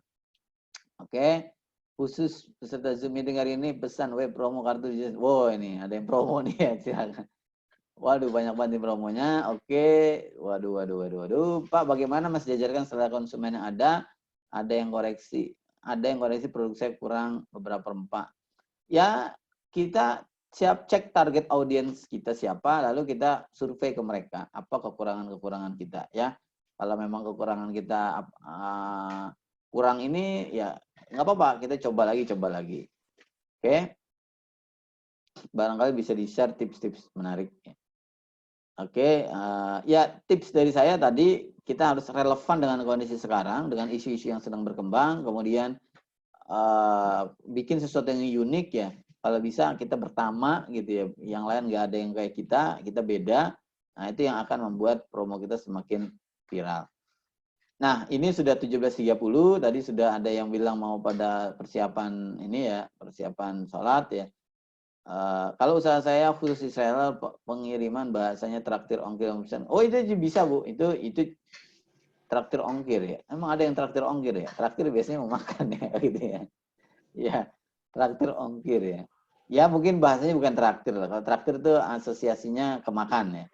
Oke, khusus peserta Zoom meeting hari ini pesan web promo kartu digital. Wow, ini ada yang promo nih ya, silakan. Waduh, banyak banget nih promonya. Oke. Waduh. Pak, bagaimana Mas jajarkan setelah konsumen yang ada yang koreksi. Ada yang koreksi produk saya kurang beberapa rempah. Ya, kita siap cek target audiens kita siapa, lalu kita survei ke mereka. Apa kekurangan-kekurangan kita ya. Kalau memang kekurangan kita kurang ini, ya nggak apa-apa. Kita coba lagi. Oke. Barangkali bisa di-share tips-tips menarik. Oke, ya tips dari saya tadi, kita harus relevan dengan kondisi sekarang, dengan isu-isu yang sedang berkembang, kemudian bikin sesuatu yang unik ya. Kalau bisa kita pertama gitu ya, yang lain nggak ada yang kayak kita beda. Nah itu yang akan membuat promo kita semakin viral. Nah ini sudah 17.30, tadi sudah ada yang bilang mau pada persiapan ini ya, persiapan sholat ya. Kalau usaha saya khusus Israel pengiriman bahasanya traktir ongkir pesan. Oh itu bisa Bu, itu traktir ongkir ya. Emang ada yang traktir ongkir ya? Traktir biasanya mau makan ya gitu ya. Ya, traktir ongkir ya. Ya mungkin bahasanya bukan traktir lah. Kalau traktir itu asosiasinya ke makan ya.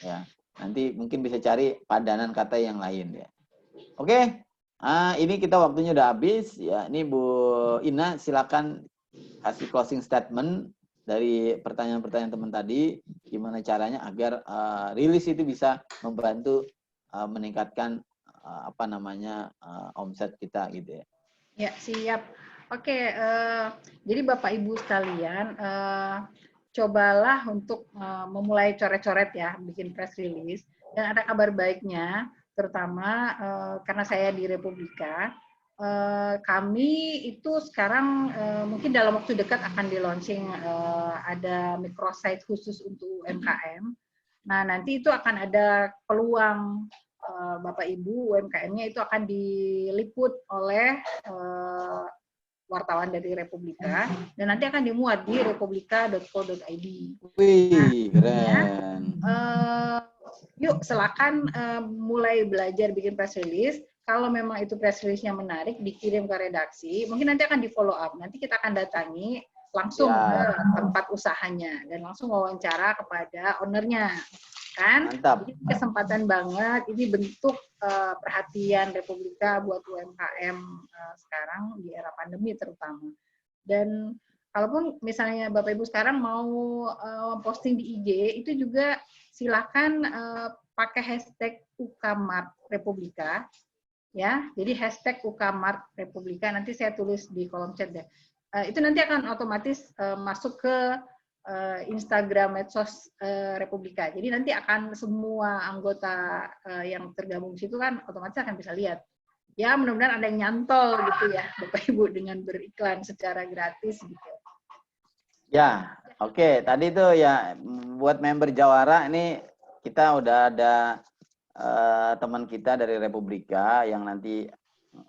Ya, nanti mungkin bisa cari padanan kata yang lain ya. Oke. Ini kita waktunya udah habis ya. Ini Bu Ina silakan kasih closing statement dari pertanyaan-pertanyaan teman tadi, gimana caranya agar rilis itu bisa membantu meningkatkan omset kita gitu ya. Ya, siap. Oke, jadi Bapak Ibu sekalian, cobalah untuk memulai coret-coret ya, bikin press release. Dan ada kabar baiknya, terutama karena saya di Republika, kami itu sekarang mungkin dalam waktu dekat akan di launching ada microsite khusus untuk UMKM. Nah nanti itu akan ada peluang Bapak Ibu UMKM-nya itu akan diliput oleh wartawan dari Republika dan nanti akan dimuat di republika.co.id. Wih, keren. Yuk silakan mulai belajar bikin press release. Kalau memang itu press release-nya menarik, dikirim ke redaksi, mungkin nanti akan di follow up. Nanti kita akan datangi langsung ke tempat usahanya dan langsung wawancara kepada ownernya. Kan? Mantap. Ini kesempatan banget, ini bentuk perhatian Republika buat UMKM sekarang di era pandemi terutama. Dan kalaupun misalnya Bapak Ibu sekarang mau posting di IG, itu juga silakan pakai hashtag UKMart Republika. Ya, jadi hashtag UKMart Republika, nanti saya tulis di kolom chat deh. Itu nanti akan otomatis masuk ke Instagram medsos Republika. Jadi nanti akan semua anggota yang tergabung di situ kan otomatis akan bisa lihat. Ya, mudah-mudahan ada yang nyantol gitu ya, Bapak Ibu, dengan beriklan secara gratis gitu. Ya, oke. Tadi itu ya buat member Jawara ini kita udah ada teman kita dari Republika yang nanti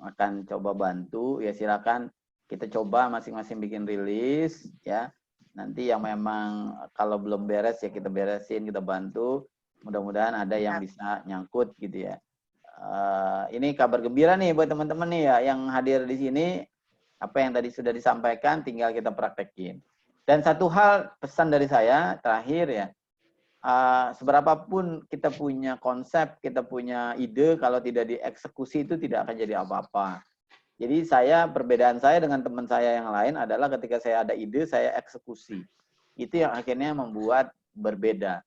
akan coba bantu. Ya silakan kita coba masing-masing bikin rilis ya. Nanti yang memang kalau belum beres ya kita beresin, kita bantu. Mudah-mudahan ada yang bisa nyangkut gitu ya. Ini kabar gembira nih buat teman-teman nih ya yang hadir di sini. Apa yang tadi sudah disampaikan tinggal kita praktekin. Dan satu hal pesan dari saya terakhir ya. Seberapapun kita punya konsep, kita punya ide, kalau tidak dieksekusi itu tidak akan jadi apa-apa. Jadi perbedaan saya dengan teman saya yang lain adalah ketika saya ada ide, saya eksekusi. Itu yang akhirnya membuat berbeda,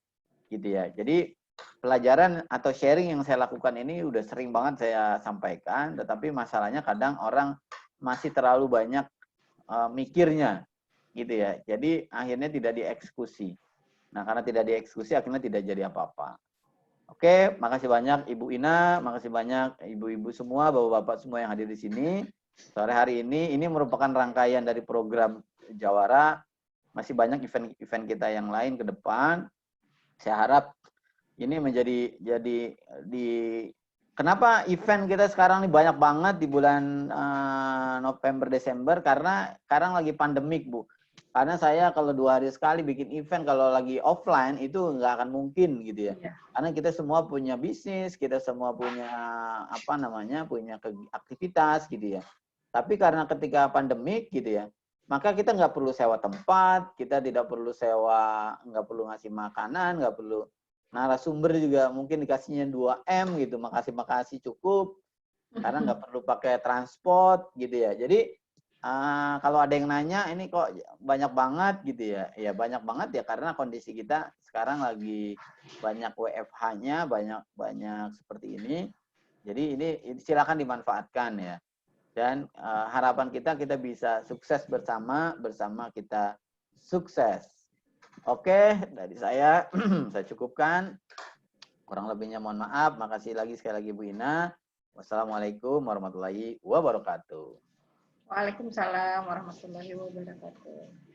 gitu ya. Jadi pelajaran atau sharing yang saya lakukan ini udah sering banget saya sampaikan, tetapi masalahnya kadang orang masih terlalu banyak mikirnya, gitu ya. Jadi akhirnya tidak dieksekusi. Nah, karena tidak dieksekusi, akhirnya tidak jadi apa-apa. Oke, makasih banyak Ibu Ina, makasih banyak ibu-ibu semua, bapak-bapak semua yang hadir di sini. Sore hari ini merupakan rangkaian dari program Jawara. Masih banyak event-event kita yang lain ke depan. Saya harap ini kenapa event kita sekarang ini banyak banget di bulan November, Desember, karena sekarang lagi pandemik, Bu. Karena saya kalau 2 hari sekali bikin event, kalau lagi offline itu nggak akan mungkin gitu ya. Karena kita semua punya bisnis, kita semua punya punya aktivitas gitu ya. Tapi karena ketika pandemik gitu ya, maka kita nggak perlu sewa tempat, kita tidak perlu sewa, nggak perlu ngasih makanan, nggak perlu narasumber juga mungkin dikasihnya 2M gitu, makasih cukup, karena nggak perlu pakai transport gitu ya. Jadi kalau ada yang nanya ini kok banyak banget gitu ya, ya banyak banget ya karena kondisi kita sekarang lagi banyak WFH-nya, banyak seperti ini. Jadi ini silakan dimanfaatkan ya. Dan harapan kita bisa sukses bersama kita sukses. Oke, dari saya saya cukupkan. Kurang lebihnya mohon maaf. Makasih lagi sekali lagi Bu Ina. Wassalamualaikum warahmatullahi wabarakatuh. Waalaikumsalam warahmatullahi wabarakatuh.